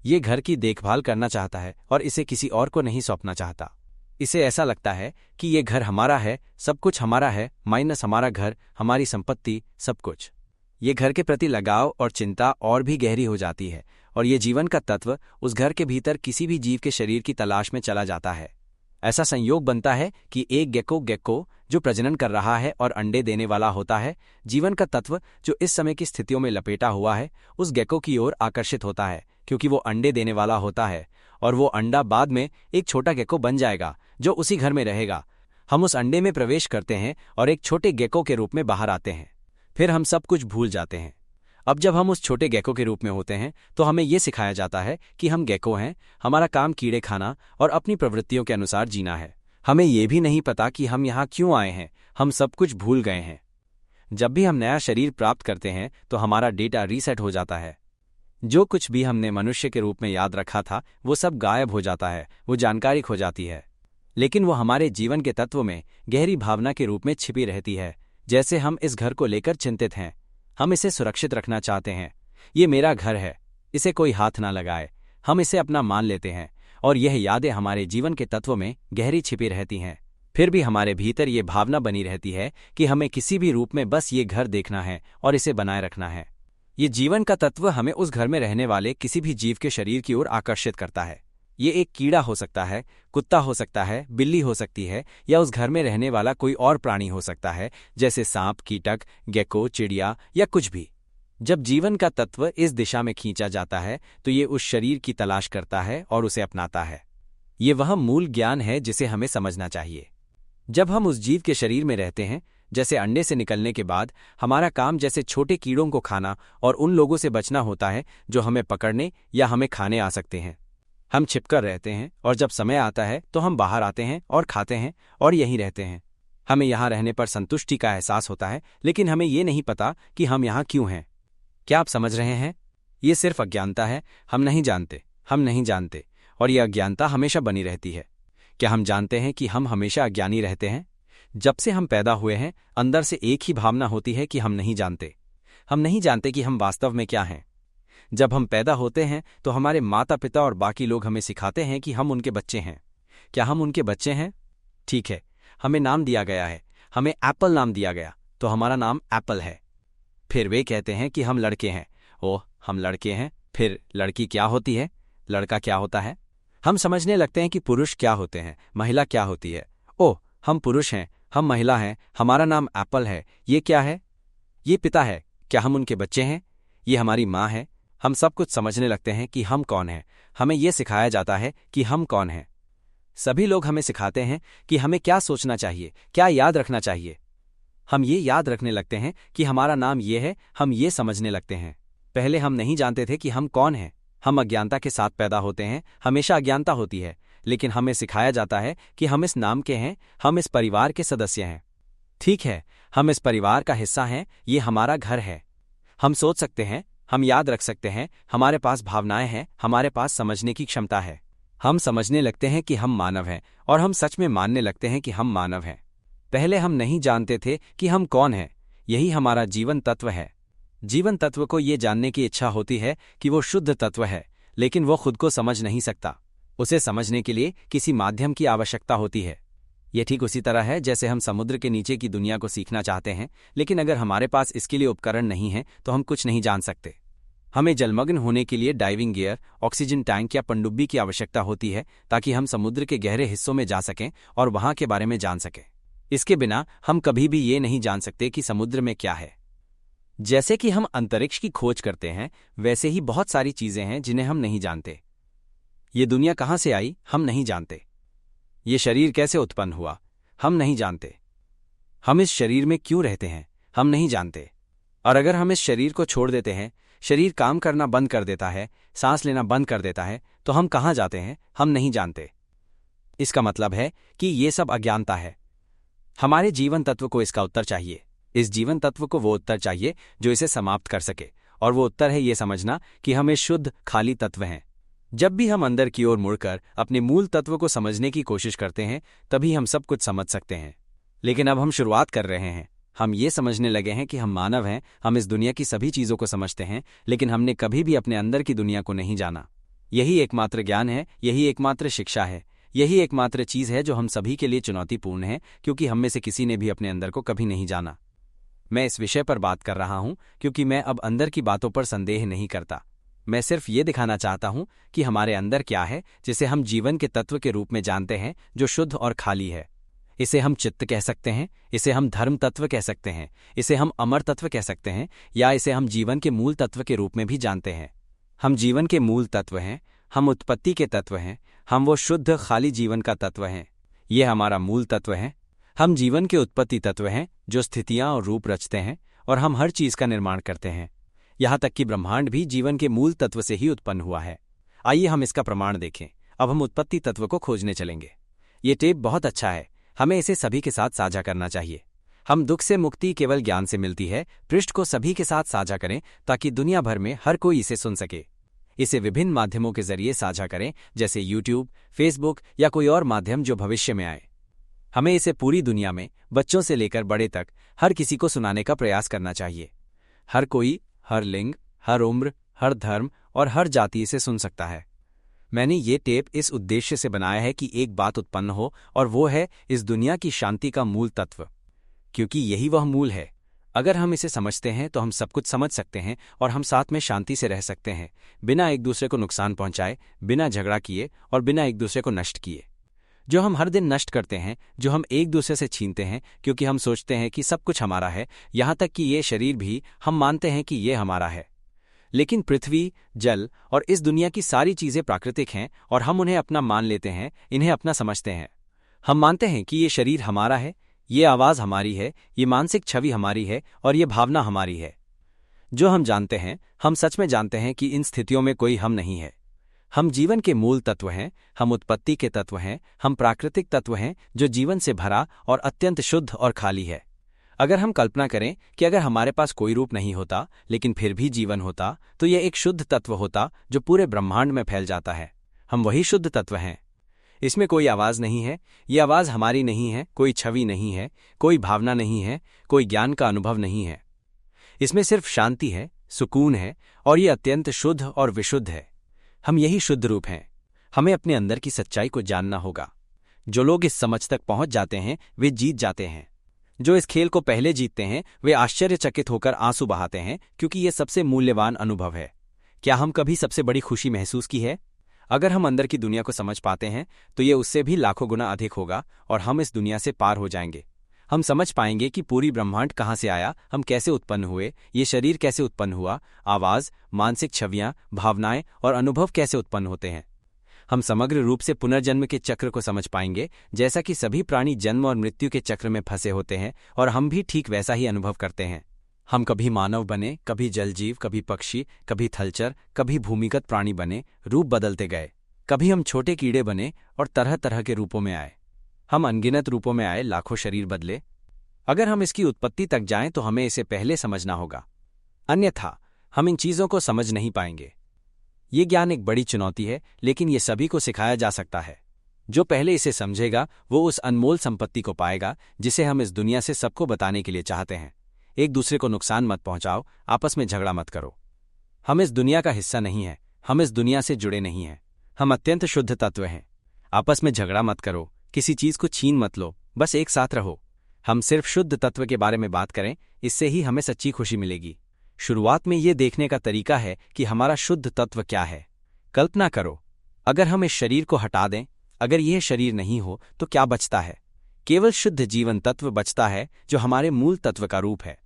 ये घर की देखभाल करना चाहता है और इसे किसी और को नहीं सौंपना चाहता। इसे ऐसा लगता है कि ये घर हमारा है, सब कुछ हमारा है, माइनस हमारा घर, हमारी संपत्ति, सब कुछ। ये घर के प्रति लगाव और चिंता और भी गहरी हो जाती है, और ये जीवन का तत्व उस घर के भीतर किसी भी जीव के शरीर की तलाश में चला जाता है। ऐसा संयोग बनता है कि एक गेको जो प्रजनन कर रहा है और अंडे देने वाला होता है, जीवन का तत्व, जो इस समय की स्थितियों में लपेटा हुआ है, उस गेको की ओर आकर्षित होता है, क्योंकि वो अंडे देने वाला होता है, और वो अंडा बाद में एक छोटा गेको बन जाएगा जो उसी घर में रहेगा। हम उस अंडे में प्रवेश करते हैं और एक छोटे गेको के रूप में बाहर आते हैं। फिर हम सब कुछ भूल जाते हैं। अब जब हम उस छोटे गेको के रूप में होते हैं तो हमें यह सिखाया जाता है कि हम गेको हैं, हमारा काम कीड़े खाना और अपनी प्रवृत्तियों के अनुसार जीना है। हमें यह भी नहीं पता कि हम यहाँ क्यों आए हैं, हम सब कुछ भूल गए हैं। जब भी हम नया शरीर प्राप्त करते हैं तो हमारा डेटा रीसेट हो जाता है। जो कुछ भी हमने मनुष्य के रूप में याद रखा था, वो सब गायब हो जाता है, वो जानकारी खो जाती है। लेकिन वो हमारे जीवन के तत्व में गहरी भावना के रूप में छिपी रहती है। जैसे हम इस घर को लेकर चिंतित हैं, हम इसे सुरक्षित रखना चाहते हैं। ये मेरा घर है, इसे कोई हाथ ना लगाए, हम इसे अपना मान लेते हैं, और यह यादें हमारे जीवन के तत्व में गहरी छिपी रहती हैं। फिर भी हमारे भीतर ये भावना बनी रहती है कि हमें किसी भी रूप में बस ये घर देखना है और इसे बनाए रखना है। ये जीवन का तत्व हमें उस घर में रहने वाले किसी भी जीव के शरीर की ओर आकर्षित करता है। ये एक कीड़ा हो सकता है, कुत्ता हो सकता है, बिल्ली हो सकती है, या उस घर में रहने वाला कोई और प्राणी हो सकता है, जैसे सांप, कीटक, गेको, चिड़िया या कुछ भी। जब जीवन का तत्व इस दिशा में खींचा जाता है तो ये उस शरीर की तलाश करता है और उसे अपनाता है। ये वह मूल ज्ञान है जिसे हमें समझना चाहिए। जब हम उस जीव के शरीर में रहते हैं, जैसे अंडे से निकलने के बाद, हमारा काम जैसे छोटे कीड़ों को खाना और उन लोगों से बचना होता है जो हमें पकड़ने या हमें खाने आ सकते हैं। हम छिपकर रहते हैं, और जब समय आता है तो हम बाहर आते हैं और खाते हैं और यहीं रहते हैं। हमें यहाँ रहने पर संतुष्टि का एहसास होता है, लेकिन हमें ये नहीं पता कि हम यहाँ क्यों हैं। क्या आप समझ रहे हैं? ये सिर्फ अज्ञानता है। हम नहीं जानते, और ये अज्ञानता हमेशा बनी रहती है। क्या हम जानते हैं कि हम हमेशा अज्ञानी रहते हैं? जब से हम पैदा हुए हैं, अंदर से एक ही भावना होती है कि हम नहीं जानते कि हम वास्तव में क्या हैं। जब हम पैदा होते हैं तो हमारे माता पिता और बाकी लोग हमें सिखाते हैं कि हम उनके बच्चे हैं। क्या हम उनके बच्चे हैं? ठीक है, हमें नाम दिया गया है, हमें एप्पल नाम दिया गया, तो हमारा नाम एप्पल है। फिर वे कहते हैं कि हम लड़के हैं। ओह, हम लड़के हैं। फिर लड़की क्या होती है? लड़का क्या होता है? हम समझने लगते हैं कि पुरुष क्या होते हैं, महिला क्या होती है। ओह, हम पुरुष हैं, हम महिला हैं, हमारा नाम एप्पल है। ये क्या है? ये पिता है, क्या हम उनके बच्चे हैं? ये हमारी माँ है। हम सब कुछ समझने लगते हैं कि हम कौन हैं। हमें यह सिखाया जाता है कि हम कौन हैं। सभी लोग हमें सिखाते हैं कि हमें क्या सोचना चाहिए, क्या याद रखना चाहिए। हम ये याद रखने लगते हैं कि हमारा नाम ये है, हम ये समझने लगते हैं। पहले हम नहीं जानते थे कि हम कौन हैं। हम अज्ञानता के साथ पैदा होते हैं, हमेशा अज्ञानता होती है, लेकिन हमें सिखाया जाता है कि हम इस नाम के हैं, हम इस परिवार के सदस्य हैं। ठीक है, हम इस परिवार का हिस्सा हैं, ये हमारा घर है। हम सोच सकते हैं, हम याद रख सकते हैं, हमारे पास भावनाएं हैं, हमारे पास समझने की क्षमता है। हम समझने लगते हैं कि हम मानव हैं, और हम सच में मानने लगते हैं कि हम मानव हैं। पहले हम नहीं जानते थे कि हम कौन हैं। यही हमारा जीवन तत्व है। जीवन तत्व को ये जानने की इच्छा होती है कि वो शुद्ध तत्व है, लेकिन वो खुद को समझ नहीं सकता। उसे समझने के लिए किसी माध्यम की आवश्यकता होती है। ये ठीक उसी तरह है जैसे हम समुद्र के नीचे की दुनिया को सीखना चाहते हैं, लेकिन अगर हमारे पास इसके लिए उपकरण नहीं है तो हम कुछ नहीं जान सकते। हमें जलमग्न होने के लिए डाइविंग गियर, ऑक्सीजन टैंक या पनडुब्बी की आवश्यकता होती है, ताकि हम समुद्र के गहरे हिस्सों में जा सकें और वहां के बारे में जान सकें। इसके बिना हम कभी भी ये नहीं जान सकते कि समुद्र में क्या है। जैसे कि हम अंतरिक्ष की खोज करते हैं, वैसे ही बहुत सारी चीजें हैं जिन्हें हम नहीं जानते। ये दुनिया कहाँ से आई, हम नहीं जानते। ये शरीर कैसे उत्पन्न हुआ, हम नहीं जानते। हम इस शरीर में क्यों रहते हैं, हम नहीं जानते। और अगर हम इस शरीर को छोड़ देते हैं, शरीर काम करना बंद कर देता है, सांस लेना बंद कर देता है, तो हम कहाँ जाते हैं, हम नहीं जानते। इसका मतलब है कि ये सब अज्ञानता है। हमारे जीवन तत्व को इसका उत्तर चाहिए। इस जीवन तत्व को वो उत्तर चाहिए जो इसे समाप्त कर सके, और वो उत्तर है ये समझना कि हम एक शुद्ध खाली तत्व हैं। जब भी हम अंदर की ओर मुड़कर अपने मूल तत्व को समझने की कोशिश करते हैं, तभी हम सब कुछ समझ सकते हैं। लेकिन अब हम शुरुआत कर रहे हैं। हम ये समझने लगे हैं कि हम मानव हैं, हम इस दुनिया की सभी चीज़ों को समझते हैं, लेकिन हमने कभी भी अपने अंदर की दुनिया को नहीं जाना। यही एकमात्र ज्ञान है, यही एकमात्र शिक्षा है, यही एकमात्र चीज़ है जो हम सभी के लिए चुनौतीपूर्ण है, क्योंकि हम में से किसी ने भी अपने अंदर को कभी नहीं जाना। मैं इस विषय पर बात कर रहा हूं क्योंकि मैं अब अंदर की बातों पर संदेह नहीं करता। मैं सिर्फ ये दिखाना चाहता हूं कि हमारे अंदर क्या है, जिसे हम जीवन के तत्व के रूप में जानते हैं, जो शुद्ध और खाली है। इसे हम चित्त कह सकते हैं, इसे हम धर्म तत्व कह सकते हैं, इसे हम अमर तत्व कह सकते हैं, या इसे हम जीवन के मूल तत्व के रूप में भी जानते हैं। हम जीवन के मूल तत्व हैं, हम उत्पत्ति के तत्व हैं, हम वो शुद्ध खाली जीवन का तत्व हैं। ये हमारा मूल तत्व है। हम जीवन के उत्पत्ति तत्व हैं, जो स्थितियां और रूप रचते हैं, और हम हर चीज का निर्माण करते हैं। यहाँ तक कि ब्रह्मांड भी जीवन के मूल तत्व से ही उत्पन्न हुआ है। आइए हम इसका प्रमाण देखें। अब हम उत्पत्ति तत्व को खोजने चलेंगे। ये टेप बहुत अच्छा है, हमें इसे सभी के साथ साझा करना चाहिए। हम दुख से मुक्ति केवल ज्ञान से मिलती है पृष्ठ को सभी के साथ साझा करें, ताकि दुनिया भर में हर कोई इसे सुन सके। इसे विभिन्न माध्यमों के जरिए साझा करें, जैसे यूट्यूब, फेसबुक या कोई और माध्यम जो भविष्य में आए। हमें इसे पूरी दुनिया में बच्चों से लेकर बड़े तक हर किसी को सुनाने का प्रयास करना चाहिए। हर कोई, हर लिंग, हर उम्र, हर धर्म और हर जाति इसे सुन सकता है। मैंने ये टेप इस उद्देश्य से बनाया है कि एक बात उत्पन्न हो, और वो है इस दुनिया की शांति का मूल तत्व, क्योंकि यही वह मूल है। अगर हम इसे समझते हैं तो हम सब कुछ समझ सकते हैं, और हम साथ में शांति से रह सकते हैं, बिना एक दूसरे को नुकसान पहुंचाए, बिना झगड़ा किए और बिना एक दूसरे को नष्ट किए। जो हम हर दिन नष्ट करते हैं, जो हम एक दूसरे से छीनते हैं, क्योंकि हम सोचते हैं कि सब कुछ हमारा है, यहाँ तक कि ये शरीर भी हम मानते हैं कि ये हमारा है। लेकिन पृथ्वी, जल और इस दुनिया की सारी चीजें प्राकृतिक हैं, और हम उन्हें अपना मान लेते हैं, इन्हें अपना समझते हैं। हम मानते हैं कि ये शरीर हमारा है, ये आवाज़ हमारी है, ये मानसिक छवि हमारी है, और ये भावना हमारी है। जो हम जानते हैं, हम सच में जानते हैं कि इन स्थितियों में कोई हम नहीं है। हम जीवन के मूल तत्व हैं, हम उत्पत्ति के तत्व हैं, हम प्राकृतिक तत्व हैं जो जीवन से भरा और अत्यंत शुद्ध और खाली है। अगर हम कल्पना करें कि अगर हमारे पास कोई रूप नहीं होता, लेकिन फिर भी जीवन होता, तो यह एक शुद्ध तत्व होता जो पूरे ब्रह्मांड में फैल जाता है। हम वही शुद्ध तत्व हैं। इसमें कोई आवाज़ नहीं है, ये आवाज़ हमारी नहीं है, कोई छवि नहीं है, कोई भावना नहीं है, कोई ज्ञान का अनुभव नहीं है। इसमें सिर्फ शांति है, सुकून है, और ये अत्यंत शुद्ध और विशुद्ध है। हम यही शुद्ध रूप हैं। हमें अपने अंदर की सच्चाई को जानना होगा। जो लोग इस समझ तक पहुंच जाते हैं, वे जीत जाते हैं। जो इस खेल को पहले जीतते हैं, वे आश्चर्यचकित होकर आंसू बहाते हैं, क्योंकि ये सबसे मूल्यवान अनुभव है। क्या हम कभी सबसे बड़ी खुशी महसूस की है? अगर हम अंदर की दुनिया को समझ पाते हैं, तो ये उससे भी लाखों गुना अधिक होगा, और हम इस दुनिया से पार हो जाएंगे। हम समझ पाएंगे कि पूरी ब्रह्मांड कहाँ से आया, हम कैसे उत्पन्न हुए, ये शरीर कैसे उत्पन्न हुआ, आवाज, मानसिक छवियां, भावनाएं और अनुभव कैसे उत्पन्न होते हैं। हम समग्र रूप से पुनर्जन्म के चक्र को समझ पाएंगे, जैसा कि सभी प्राणी जन्म और मृत्यु के चक्र में फंसे होते हैं और हम भी ठीक वैसा ही अनुभव करते हैं। हम कभी मानव बने, कभी जलजीव, कभी पक्षी, कभी थलचर, कभी भूमिगत प्राणी बने, रूप बदलते गए। कभी हम छोटे कीड़े बने और तरह तरह के रूपों में आए। हम अनगिनत रूपों में आए, लाखों शरीर बदले। अगर हम इसकी उत्पत्ति तक जाएं तो हमें इसे पहले समझना होगा, अन्यथा हम इन चीजों को समझ नहीं पाएंगे। ये ज्ञान एक बड़ी चुनौती है, लेकिन ये सभी को सिखाया जा सकता है। जो पहले इसे समझेगा वो उस अनमोल संपत्ति को पाएगा जिसे हम इस दुनिया से सबको बताने के लिए चाहते हैं। एक दूसरे को नुकसान मत पहुंचाओ, आपस में झगड़ा मत करो। हम इस दुनिया का हिस्सा नहीं हैं, हम इस दुनिया से जुड़े नहीं हैं। हम अत्यंत शुद्ध तत्व हैं। आपस में झगड़ा मत करो, किसी चीज को छीन मत लो, बस एक साथ रहो। हम सिर्फ शुद्ध तत्व के बारे में बात करें, इससे ही हमें सच्ची खुशी मिलेगी। शुरुआत में ये देखने का तरीका है कि हमारा शुद्ध तत्व क्या है। कल्पना करो, अगर हम इस शरीर को हटा दें, अगर यह शरीर नहीं हो तो क्या बचता है? केवल शुद्ध जीवन तत्व बचता है, जो हमारे मूल तत्व का रूप है।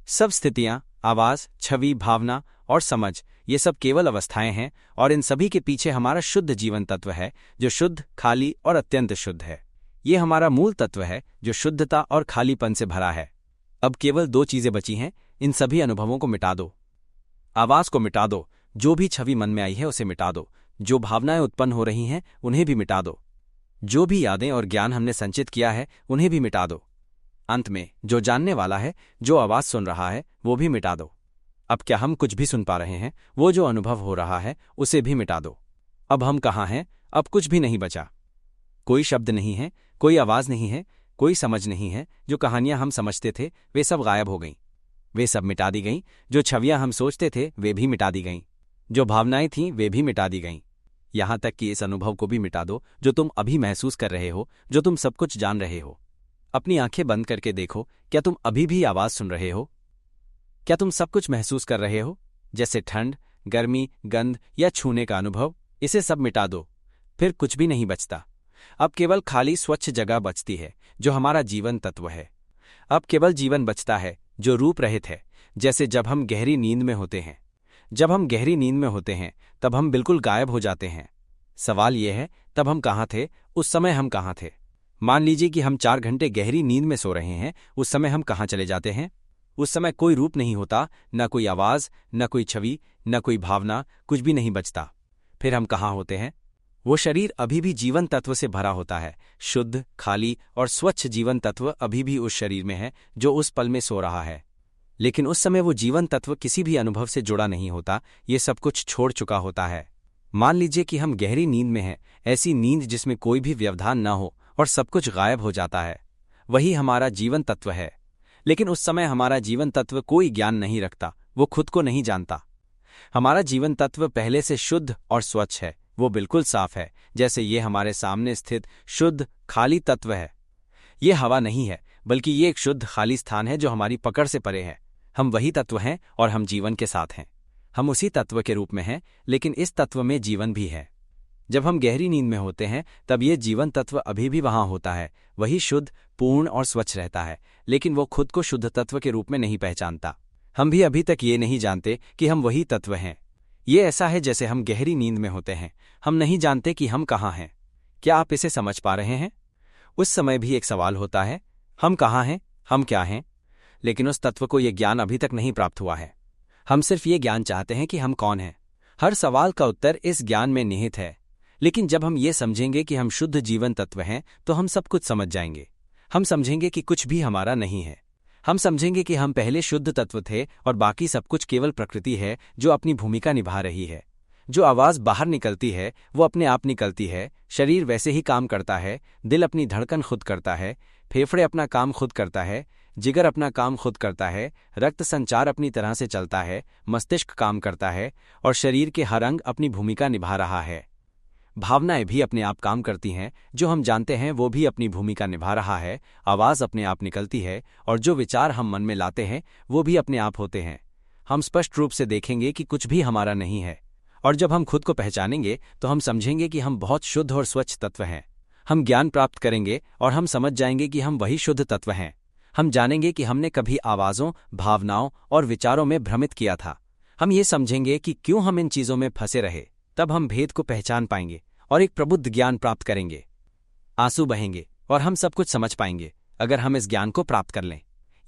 सब स्थितियां, आवाज, छवि, भावना और समझ, ये सब केवल अवस्थाएं हैं और इन सभी के पीछे हमारा शुद्ध जीवन तत्व है, जो शुद्ध, खाली और अत्यंत शुद्ध है। ये हमारा मूल तत्व है, जो शुद्धता और खालीपन से भरा है। अब केवल दो चीजें बची हैं, इन सभी अनुभवों को मिटा दो। आवाज को मिटा दो, जो भी छवि मन में आई है उसे मिटा दो, जो भावनाएं उत्पन्न हो रही हैं उन्हें भी मिटा दो, जो भी यादें और ज्ञान हमने संचित किया है उन्हें भी मिटा दो। अंत में जो जानने वाला है, जो आवाज सुन रहा है, वो भी मिटा दो। अब क्या हम कुछ भी सुन पा रहे हैं? वो जो अनुभव हो रहा है उसे भी मिटा दो। अब हम कहाँ हैं? अब कुछ भी नहीं बचा। कोई शब्द नहीं है, कोई आवाज नहीं है, कोई समझ नहीं है। जो कहानियां हम समझते थे वे सब गायब हो गईं, वे सब मिटा दी गईं। जो छवियां हम सोचते थे वे भी मिटा दी गईं, जो भावनाएं थीं वे भी मिटा दी गईं। यहां तक कि इस अनुभव को भी मिटा दो जो तुम अभी महसूस कर रहे हो, जो तुम सब कुछ जान रहे हो। अपनी आंखें बंद करके देखो, क्या तुम अभी भी आवाज सुन रहे हो? क्या तुम सब कुछ महसूस कर रहे हो, जैसे ठंड, गर्मी, गंध या छूने का अनुभव? इसे सब मिटा दो, फिर कुछ भी नहीं बचता। अब केवल खाली स्वच्छ जगह बचती है, जो हमारा जीवन तत्व है। अब केवल जीवन बचता है, जो रूप रहित है, जैसे जब हम गहरी नींद में होते हैं। जब हम गहरी नींद में होते हैं तब हम बिल्कुल गायब हो जाते हैं। सवाल यह है, तब हम कहाँ थे? उस समय हम कहाँ थे? मान लीजिए कि हम 4 घंटे गहरी नींद में सो रहे हैं, उस समय हम कहाँ चले जाते हैं? उस समय कोई रूप नहीं होता, न कोई आवाज, न कोई छवि, न कोई भावना, कुछ भी नहीं बचता। फिर हम कहाँ होते हैं? वो शरीर अभी भी जीवन तत्व से भरा होता है। शुद्ध, खाली और स्वच्छ जीवन तत्व अभी भी उस शरीर में है जो उस पल में सो रहा है। लेकिन उस समय वो जीवन तत्व किसी भी अनुभव से जुड़ा नहीं होता, ये सब कुछ छोड़ चुका होता है। मान लीजिए कि हम गहरी नींद में हैं, ऐसी नींद जिसमें कोई भी व्यवधान न हो और सब कुछ गायब हो जाता है। वही हमारा जीवन तत्व है। लेकिन उस समय हमारा जीवन तत्व कोई ज्ञान नहीं रखता, वो खुद को नहीं जानता। हमारा जीवन तत्व पहले से शुद्ध और स्वच्छ है, वो बिल्कुल साफ है, जैसे ये हमारे सामने स्थित शुद्ध खाली तत्व है। ये हवा नहीं है, बल्कि ये एक शुद्ध खाली स्थान है जो हमारी पकड़ से परे है। हम वही तत्व हैं और हम जीवन के साथ हैं। हम उसी तत्व के रूप में हैं, लेकिन इस तत्व में जीवन भी है। जब हम गहरी नींद में होते हैं तब ये जीवन तत्व अभी भी वहां होता है, वही शुद्ध, पूर्ण और स्वच्छ रहता है, लेकिन वो खुद को शुद्ध तत्व के रूप में नहीं पहचानता। हम भी अभी तक ये नहीं जानते कि हम वही तत्व हैं। ये ऐसा है जैसे हम गहरी नींद में होते हैं, हम नहीं जानते कि हम कहाँ हैं। क्या आप इसे समझ पा रहे हैं? उस समय भी एक सवाल होता है, हम कहाँ हैं, हम क्या हैं? लेकिन उस तत्व को यह ज्ञान अभी तक नहीं प्राप्त हुआ है। हम सिर्फ ये ज्ञान चाहते हैं कि हम कौन हैं। हर सवाल का उत्तर इस ज्ञान में निहित है। लेकिन जब हम ये समझेंगे कि हम शुद्ध जीवन तत्व हैं, तो हम सब कुछ समझ जाएंगे। हम समझेंगे कि कुछ भी हमारा नहीं है। हम समझेंगे कि हम पहले शुद्ध तत्व थे और बाकी सब कुछ केवल प्रकृति है जो अपनी भूमिका निभा रही है। जो आवाज बाहर निकलती है वो अपने आप निकलती है, शरीर वैसे ही काम करता है, दिल अपनी धड़कन खुद करता है, फेफड़े अपना काम खुद करता है, जिगर अपना काम खुद करता है, रक्त संचार अपनी तरह से चलता है, मस्तिष्क काम करता है और शरीर के हर अंग अपनी भूमिका निभा रहा है। भावनाएं भी अपने आप काम करती हैं, जो हम जानते हैं वो भी अपनी भूमिका निभा रहा है। आवाज अपने आप निकलती है और जो विचार हम मन में लाते हैं वो भी अपने आप होते हैं। हम स्पष्ट रूप से देखेंगे कि कुछ भी हमारा नहीं है, और जब हम खुद को पहचानेंगे तो हम समझेंगे कि हम बहुत शुद्ध और स्वच्छ तत्व हैं। हम ज्ञान प्राप्त करेंगे और हम समझ जाएंगे कि हम वही शुद्ध तत्व हैं। हम जानेंगे कि हमने कभी आवाज़ों, भावनाओं और विचारों में भ्रमित किया था। हम ये समझेंगे कि क्यों हम इन चीज़ों में फंसे रहे। तब हम भेद को पहचान पाएंगे और एक प्रबुद्ध ज्ञान प्राप्त करेंगे। आंसू बहेंगे और हम सब कुछ समझ पाएंगे अगर हम इस ज्ञान को प्राप्त कर लें।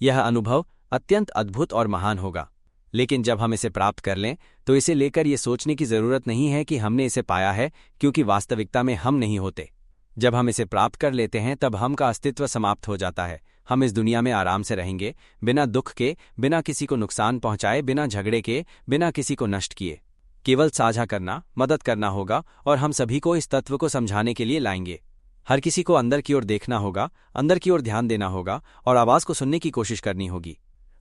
यह अनुभव अत्यंत अद्भुत और महान होगा। लेकिन जब हम इसे प्राप्त कर लें तो इसे लेकर ये सोचने की ज़रूरत नहीं है कि हमने इसे पाया है, क्योंकि वास्तविकता में हम नहीं होते। जब हम इसे प्राप्त कर लेते हैं तब हम का अस्तित्व समाप्त हो जाता है। हम इस दुनिया में आराम से रहेंगे, बिना दुख के, बिना किसी को नुकसान पहुंचाए, बिना झगड़े के, बिना किसी को नष्ट किए। केवल साझा करना, मदद करना होगा और हम सभी को इस तत्व को समझाने के लिए लाएंगे। हर किसी को अंदर की ओर देखना होगा, अंदर की ओर ध्यान देना होगा और आवाज़ को सुनने की कोशिश करनी होगी।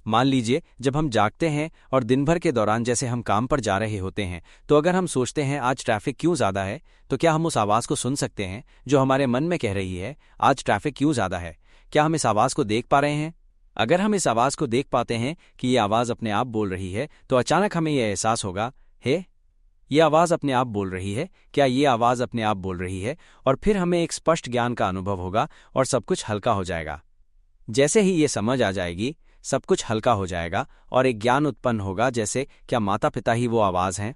मान लीजिए जब हम जागते हैं और दिन भर के दौरान जैसे हम काम पर जा रहे होते हैं, तो अगर हम सोचते हैं आज ट्रैफिक क्यों ज़्यादा है, तो क्या हम उस आवाज़ को सुन सकते हैं जो हमारे मन में कह रही है आज ट्रैफिक क्यों ज़्यादा है? क्या हम इस आवाज़ को देख पा रहे हैं? अगर हम इस आवाज़ को देख पाते हैं कि ये आवाज़ अपने आप बोल रही है, तो अचानक हमें यह एहसास होगा, हे, ये आवाज़ अपने आप बोल रही है, क्या ये आवाज़ अपने आप बोल रही है? और फिर हमें एक स्पष्ट ज्ञान का अनुभव होगा और सब कुछ हल्का हो जाएगा। जैसे ही ये समझ आ जाएगी, सब कुछ हल्का हो जाएगा और एक ज्ञान उत्पन्न होगा, जैसे क्या माता पिता ही वो आवाज़ हैं?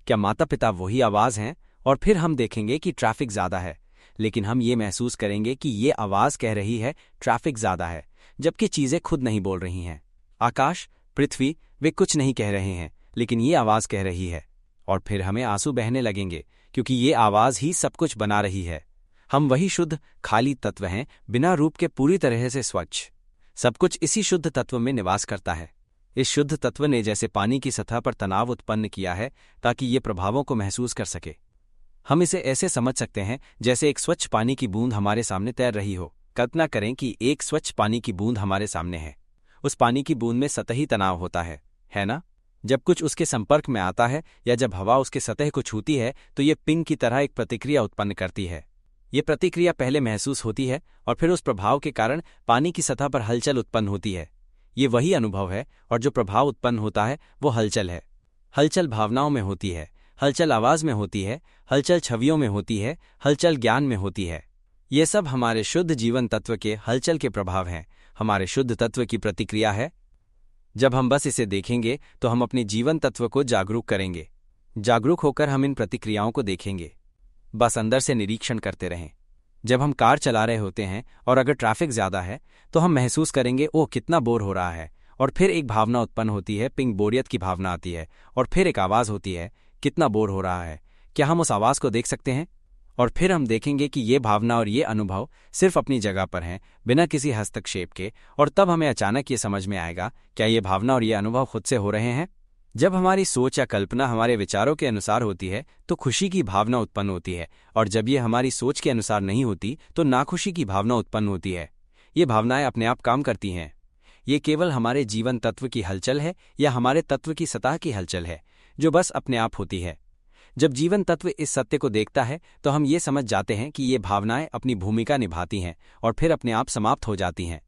क्या माता पिता वही आवाज़ हैं? और फिर हम देखेंगे कि ट्रैफिक ज़्यादा है, लेकिन हम ये महसूस करेंगे कि ये आवाज़ कह रही है ट्रैफिक ज़्यादा है, जबकि चीज़ें खुद नहीं बोल रही हैं। आकाश, पृथ्वी, वे कुछ नहीं कह रहे हैं, लेकिन ये आवाज़ कह रही है। और फिर हमें आंसू बहने लगेंगे, क्योंकि ये आवाज़ ही सब कुछ बना रही है। हम वही शुद्ध, खाली तत्व हैं, बिना रूप के, पूरी तरह से स्वच्छ। सब कुछ इसी शुद्ध तत्व में निवास करता है। इस शुद्ध तत्व ने जैसे पानी की सतह पर तनाव उत्पन्न किया है ताकि ये प्रभावों को महसूस कर सके। हम इसे ऐसे समझ सकते हैं जैसे एक स्वच्छ पानी की बूंद हमारे सामने तैर रही हो। कल्पना करें कि एक स्वच्छ पानी की बूंद हमारे सामने है। उस पानी की बूंद में सतही तनाव होता है ना? जब कुछ उसके संपर्क में आता है या जब हवा उसके सतह को छूती है तो ये पिंग की तरह एक प्रतिक्रिया उत्पन्न करती है। ये प्रतिक्रिया पहले महसूस होती है और फिर उस प्रभाव के कारण पानी की सतह पर हलचल उत्पन्न होती है। ये वही अनुभव है और जो प्रभाव उत्पन्न होता है वो हलचल है। हलचल भावनाओं में होती है, हलचल आवाज़ में होती है, हलचल छवियों में होती है, हलचल ज्ञान में होती है। ये सब हमारे शुद्ध जीवन तत्व के हलचल के प्रभाव हैं, हमारे शुद्ध तत्व की प्रतिक्रिया है। जब हम बस इसे देखेंगे तो हम अपने जीवन तत्व को जागरूक करेंगे। जागरूक होकर हम इन प्रतिक्रियाओं को देखेंगे। बस अंदर से निरीक्षण करते रहें। जब हम कार चला रहे होते हैं और अगर ट्रैफिक ज़्यादा है तो हम महसूस करेंगे, ओह कितना बोर हो रहा है, और फिर एक भावना उत्पन्न होती है, पिंग, बोरियत की भावना आती है, और फिर एक आवाज़ होती है, कितना बोर हो रहा है। क्या हम उस आवाज़ को देख सकते हैं? और फिर हम देखेंगे कि ये भावना और ये अनुभव सिर्फ अपनी जगह पर हैं, बिना किसी हस्तक्षेप के, और तब हमें अचानक ये समझ में आएगा, क्या ये भावना और ये अनुभव खुद से हो रहे हैं? जब हमारी सोच या कल्पना हमारे विचारों के अनुसार होती है तो खुशी की भावना उत्पन्न होती है, और जब ये हमारी सोच के अनुसार नहीं होती तो नाखुशी की भावना उत्पन्न होती है। ये भावनाएं अपने आप काम करती हैं। ये केवल हमारे जीवन तत्व की हलचल है या हमारे तत्व की सतह की हलचल है, जो बस अपने आप होती है। जब जीवन तत्व इस सत्य को देखता है तो हम ये समझ जाते हैं कि ये भावनाएं अपनी भूमिका निभाती हैं और फिर अपने आप समाप्त हो जाती हैं।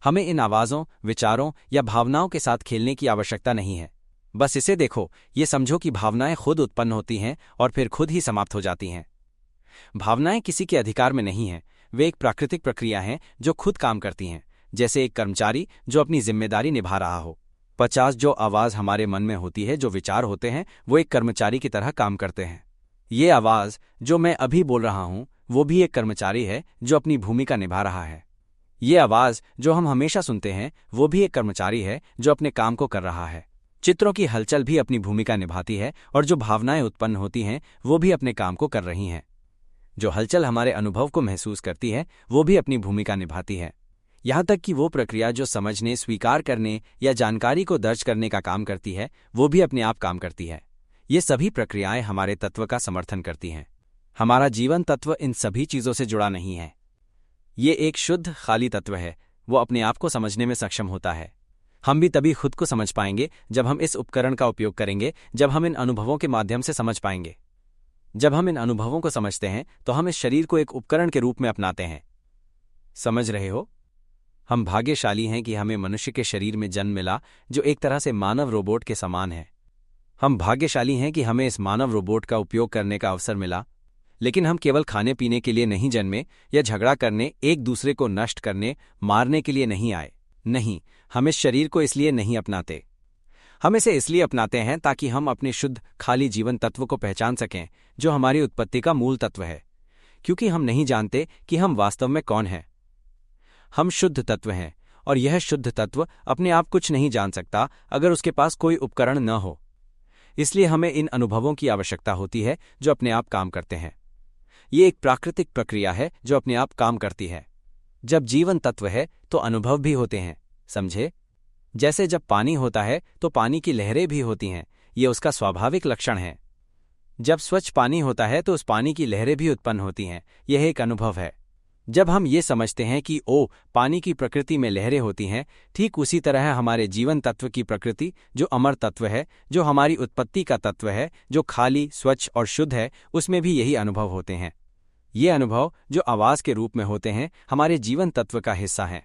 हमें इन आवाज़ों, विचारों या भावनाओं के साथ खेलने की आवश्यकता नहीं है। बस इसे देखो, ये समझो कि भावनाएं खुद उत्पन्न होती हैं और फिर खुद ही समाप्त हो जाती हैं। भावनाएं किसी के अधिकार में नहीं हैं, वे एक प्राकृतिक प्रक्रिया हैं जो खुद काम करती हैं, जैसे एक कर्मचारी जो अपनी जिम्मेदारी निभा रहा हो। 50 जो आवाज़ हमारे मन में होती है, जो विचार होते हैं, वो एक कर्मचारी की तरह काम करते हैं। ये आवाज़ जो मैं अभी बोल रहा हूँ वो भी एक कर्मचारी है जो अपनी भूमिका निभा रहा है। ये आवाज़ जो हम हमेशा सुनते हैं वो भी एक कर्मचारी है जो अपने काम को कर रहा है। चित्रों की हलचल भी अपनी भूमिका निभाती है और जो भावनाएं उत्पन्न होती हैं वो भी अपने काम को कर रही हैं। जो हलचल हमारे अनुभव को महसूस करती है वो भी अपनी भूमिका निभाती है। यहाँ तक कि वो प्रक्रिया जो समझने, स्वीकार करने या जानकारी को दर्ज करने का काम करती है वो भी अपने आप काम करती है। ये सभी प्रक्रियाएं हमारे तत्व का समर्थन करती हैं। हमारा जीवन तत्व इन सभी चीज़ों से जुड़ा नहीं है। ये एक शुद्ध, खाली तत्व है। वो अपने आप को समझने में सक्षम होता है। हम भी तभी खुद को समझ पाएंगे जब हम इस उपकरण का उपयोग करेंगे, जब हम इन अनुभवों के माध्यम से समझ पाएंगे। जब हम इन अनुभवों को समझते हैं तो हम इस शरीर को एक उपकरण के रूप में अपनाते हैं। समझ रहे हो? हम भाग्यशाली हैं कि हमें मनुष्य के शरीर में जन्म मिला जो एक तरह से मानव रोबोट के समान है। हम भाग्यशाली हैं कि हमें इस मानव रोबोट का उपयोग करने का अवसर मिला। लेकिन हम केवल खाने पीने के लिए नहीं जन्मे या झगड़ा करने, एक दूसरे को नष्ट करने, मारने के लिए नहीं आए। नहीं, हम इस शरीर को इसलिए नहीं अपनाते। हम इसे इसलिए अपनाते हैं ताकि हम अपने शुद्ध खाली जीवन तत्व को पहचान सकें, जो हमारी उत्पत्ति का मूल तत्व है। क्योंकि हम नहीं जानते कि हम वास्तव में कौन हैं। हम शुद्ध तत्व हैं, और यह शुद्ध तत्व अपने आप कुछ नहीं जान सकता अगर उसके पास कोई उपकरण न हो। इसलिए हमें इन अनुभवों की आवश्यकता होती है जो अपने आप काम करते हैं। ये एक प्राकृतिक प्रक्रिया है जो अपने आप काम करती है। जब जीवन तत्व है तो अनुभव भी होते हैं, समझे? जैसे जब पानी होता है तो पानी की लहरें भी होती हैं, ये उसका स्वाभाविक लक्षण है। जब स्वच्छ पानी होता है तो उस पानी की लहरें भी उत्पन्न होती हैं, यह एक अनुभव है। जब हम ये समझते हैं कि पानी की प्रकृति में लहरें होती हैं, ठीक उसी तरह हमारे जीवन तत्व की प्रकृति, जो अमर तत्व है, जो हमारी उत्पत्ति का तत्व है, जो खाली, स्वच्छ और शुद्ध है, उसमें भी यही अनुभव होते हैं। ये अनुभव जो आवाज के रूप में होते हैं, हमारे जीवन तत्व का हिस्सा हैं।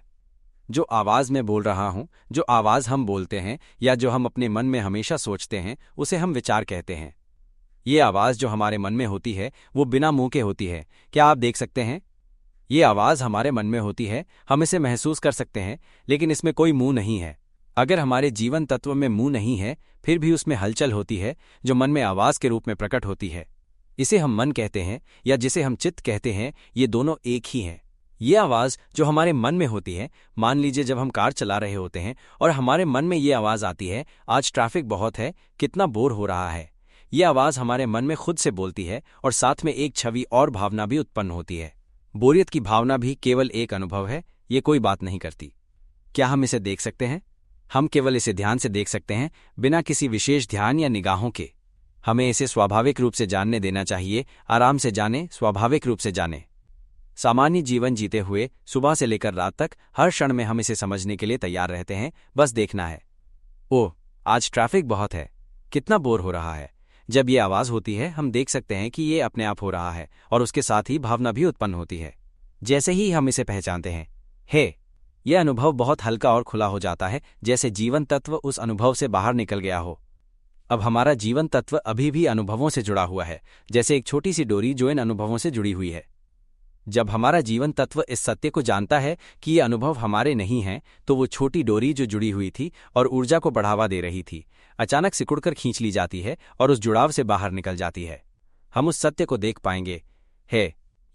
जो आवाज मैं बोल रहा हूं, जो आवाज हम बोलते हैं या जो हम अपने मन में हमेशा सोचते हैं, उसे हम विचार कहते हैं। ये आवाज जो हमारे मन में होती है वो बिना मुंह के होती है। क्या आप देख सकते हैं? ये आवाज हमारे मन में होती है, हम इसे महसूस कर सकते हैं, लेकिन इसमें कोई मुंह नहीं है। अगर हमारे जीवन तत्व में मुंह नहीं है, फिर भी उसमें हलचल होती है जो मन में आवाज के रूप में प्रकट होती है। इसे हम मन कहते हैं या जिसे हम चित्त कहते हैं, ये दोनों एक ही हैं। ये आवाज जो हमारे मन में होती है, मान लीजिए जब हम कार चला रहे होते हैं और हमारे मन में ये आवाज आती है, आज ट्रैफिक बहुत है, कितना बोर हो रहा है। ये आवाज हमारे मन में खुद से बोलती है और साथ में एक छवि और भावना भी उत्पन्न होती है। बोरियत की भावना भी केवल एक अनुभव है, ये कोई बात नहीं करती। क्या हम इसे देख सकते हैं? हम केवल इसे ध्यान से देख सकते हैं, बिना किसी विशेष ध्यान या निगाहों के। हमें इसे स्वाभाविक रूप से जानने देना चाहिए, आराम से जाने, स्वाभाविक रूप से जाने। सामान्य जीवन जीते हुए सुबह से लेकर रात तक हर क्षण में हम इसे समझने के लिए तैयार रहते हैं, बस देखना है। आज ट्रैफिक बहुत है, कितना बोर हो रहा है। जब ये आवाज होती है, हम देख सकते हैं कि ये अपने आप हो रहा है और उसके साथ ही भावना भी उत्पन्न होती है। जैसे ही हम इसे पहचानते हैं, यह अनुभव बहुत हल्का और खुला हो जाता है, जैसे जीवन तत्व उस अनुभव से बाहर निकल गया हो। अब हमारा जीवन तत्व अभी भी अनुभवों से जुड़ा हुआ है, जैसे एक छोटी सी डोरी जो इन अनुभवों से जुड़ी हुई है। जब हमारा जीवन तत्व इस सत्य को जानता है कि ये अनुभव हमारे नहीं हैं, तो वो छोटी डोरी जो जुड़ी हुई थी और ऊर्जा को बढ़ावा दे रही थी, अचानक सिकुड़कर खींच ली जाती है और उस जुड़ाव से बाहर निकल जाती है। हम उस सत्य को देख पाएंगे,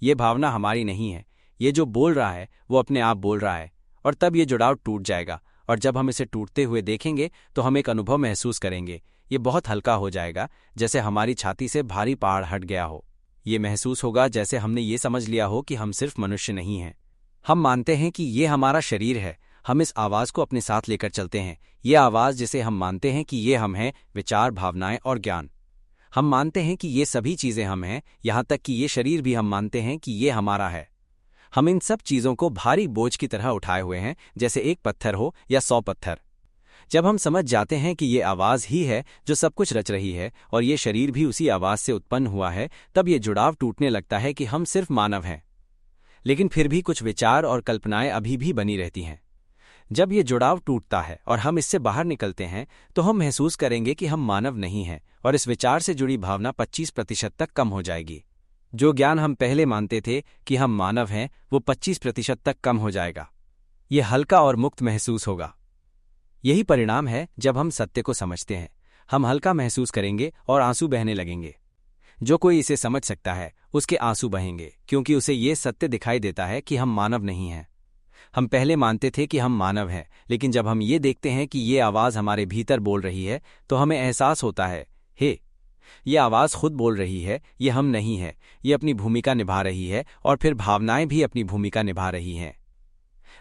ये भावना हमारी नहीं है, ये जो बोल रहा है वो अपने आप बोल रहा है, और तब ये जुड़ाव टूट जाएगा। और जब हम इसे टूटते हुए देखेंगे तो हम एक अनुभव महसूस करेंगे। ये बहुत हल्का हो जाएगा, जैसे हमारी छाती से भारी पहाड़ हट गया हो। ये महसूस होगा जैसे हमने ये समझ लिया हो कि हम सिर्फ मनुष्य नहीं हैं। हम मानते हैं कि ये हमारा शरीर है। हम इस आवाज को अपने साथ लेकर चलते हैं। ये आवाज जिसे हम मानते हैं कि ये हम हैं, विचार, भावनाएं और ज्ञान। हम मानते हैं कि ये सभी चीजें हम हैं, यहां तक कि ये शरीर भी हम मानते हैं कि ये हमारा है। हम इन सब चीजों को भारी बोझ की तरह उठाए हुए हैं, जैसे एक पत्थर हो या 100 पत्थर। जब हम समझ जाते हैं कि ये आवाज ही है जो सब कुछ रच रही है और ये शरीर भी उसी आवाज से उत्पन्न हुआ है, तब ये जुड़ाव टूटने लगता है कि हम सिर्फ मानव हैं। लेकिन फिर भी कुछ विचार और कल्पनाएं अभी भी बनी रहती हैं। जब ये जुड़ाव टूटता है और हम इससे बाहर निकलते हैं, तो हम महसूस करेंगे कि हम मानव नहीं हैं और इस विचार से जुड़ी भावना 25% तक कम हो जाएगी। जो ज्ञान हम पहले मानते थे कि हम मानव हैं, वो 25% तक कम हो जाएगा। ये हल्का और मुक्त महसूस होगा। यही परिणाम है जब हम सत्य को समझते हैं। हम हल्का महसूस करेंगे और आंसू बहने लगेंगे। जो कोई इसे समझ सकता है, उसके आंसू बहेंगे, क्योंकि उसे ये सत्य दिखाई देता है कि हम मानव नहीं हैं। हम पहले मानते थे कि हम मानव हैं, लेकिन जब हम ये देखते हैं कि ये आवाज हमारे भीतर बोल रही है, तो हमें एहसास होता है, ये आवाज खुद बोल रही है, ये हम नहीं है। ये अपनी भूमिका निभा रही है और फिर भावनाएं भी अपनी भूमिका निभा रही हैं।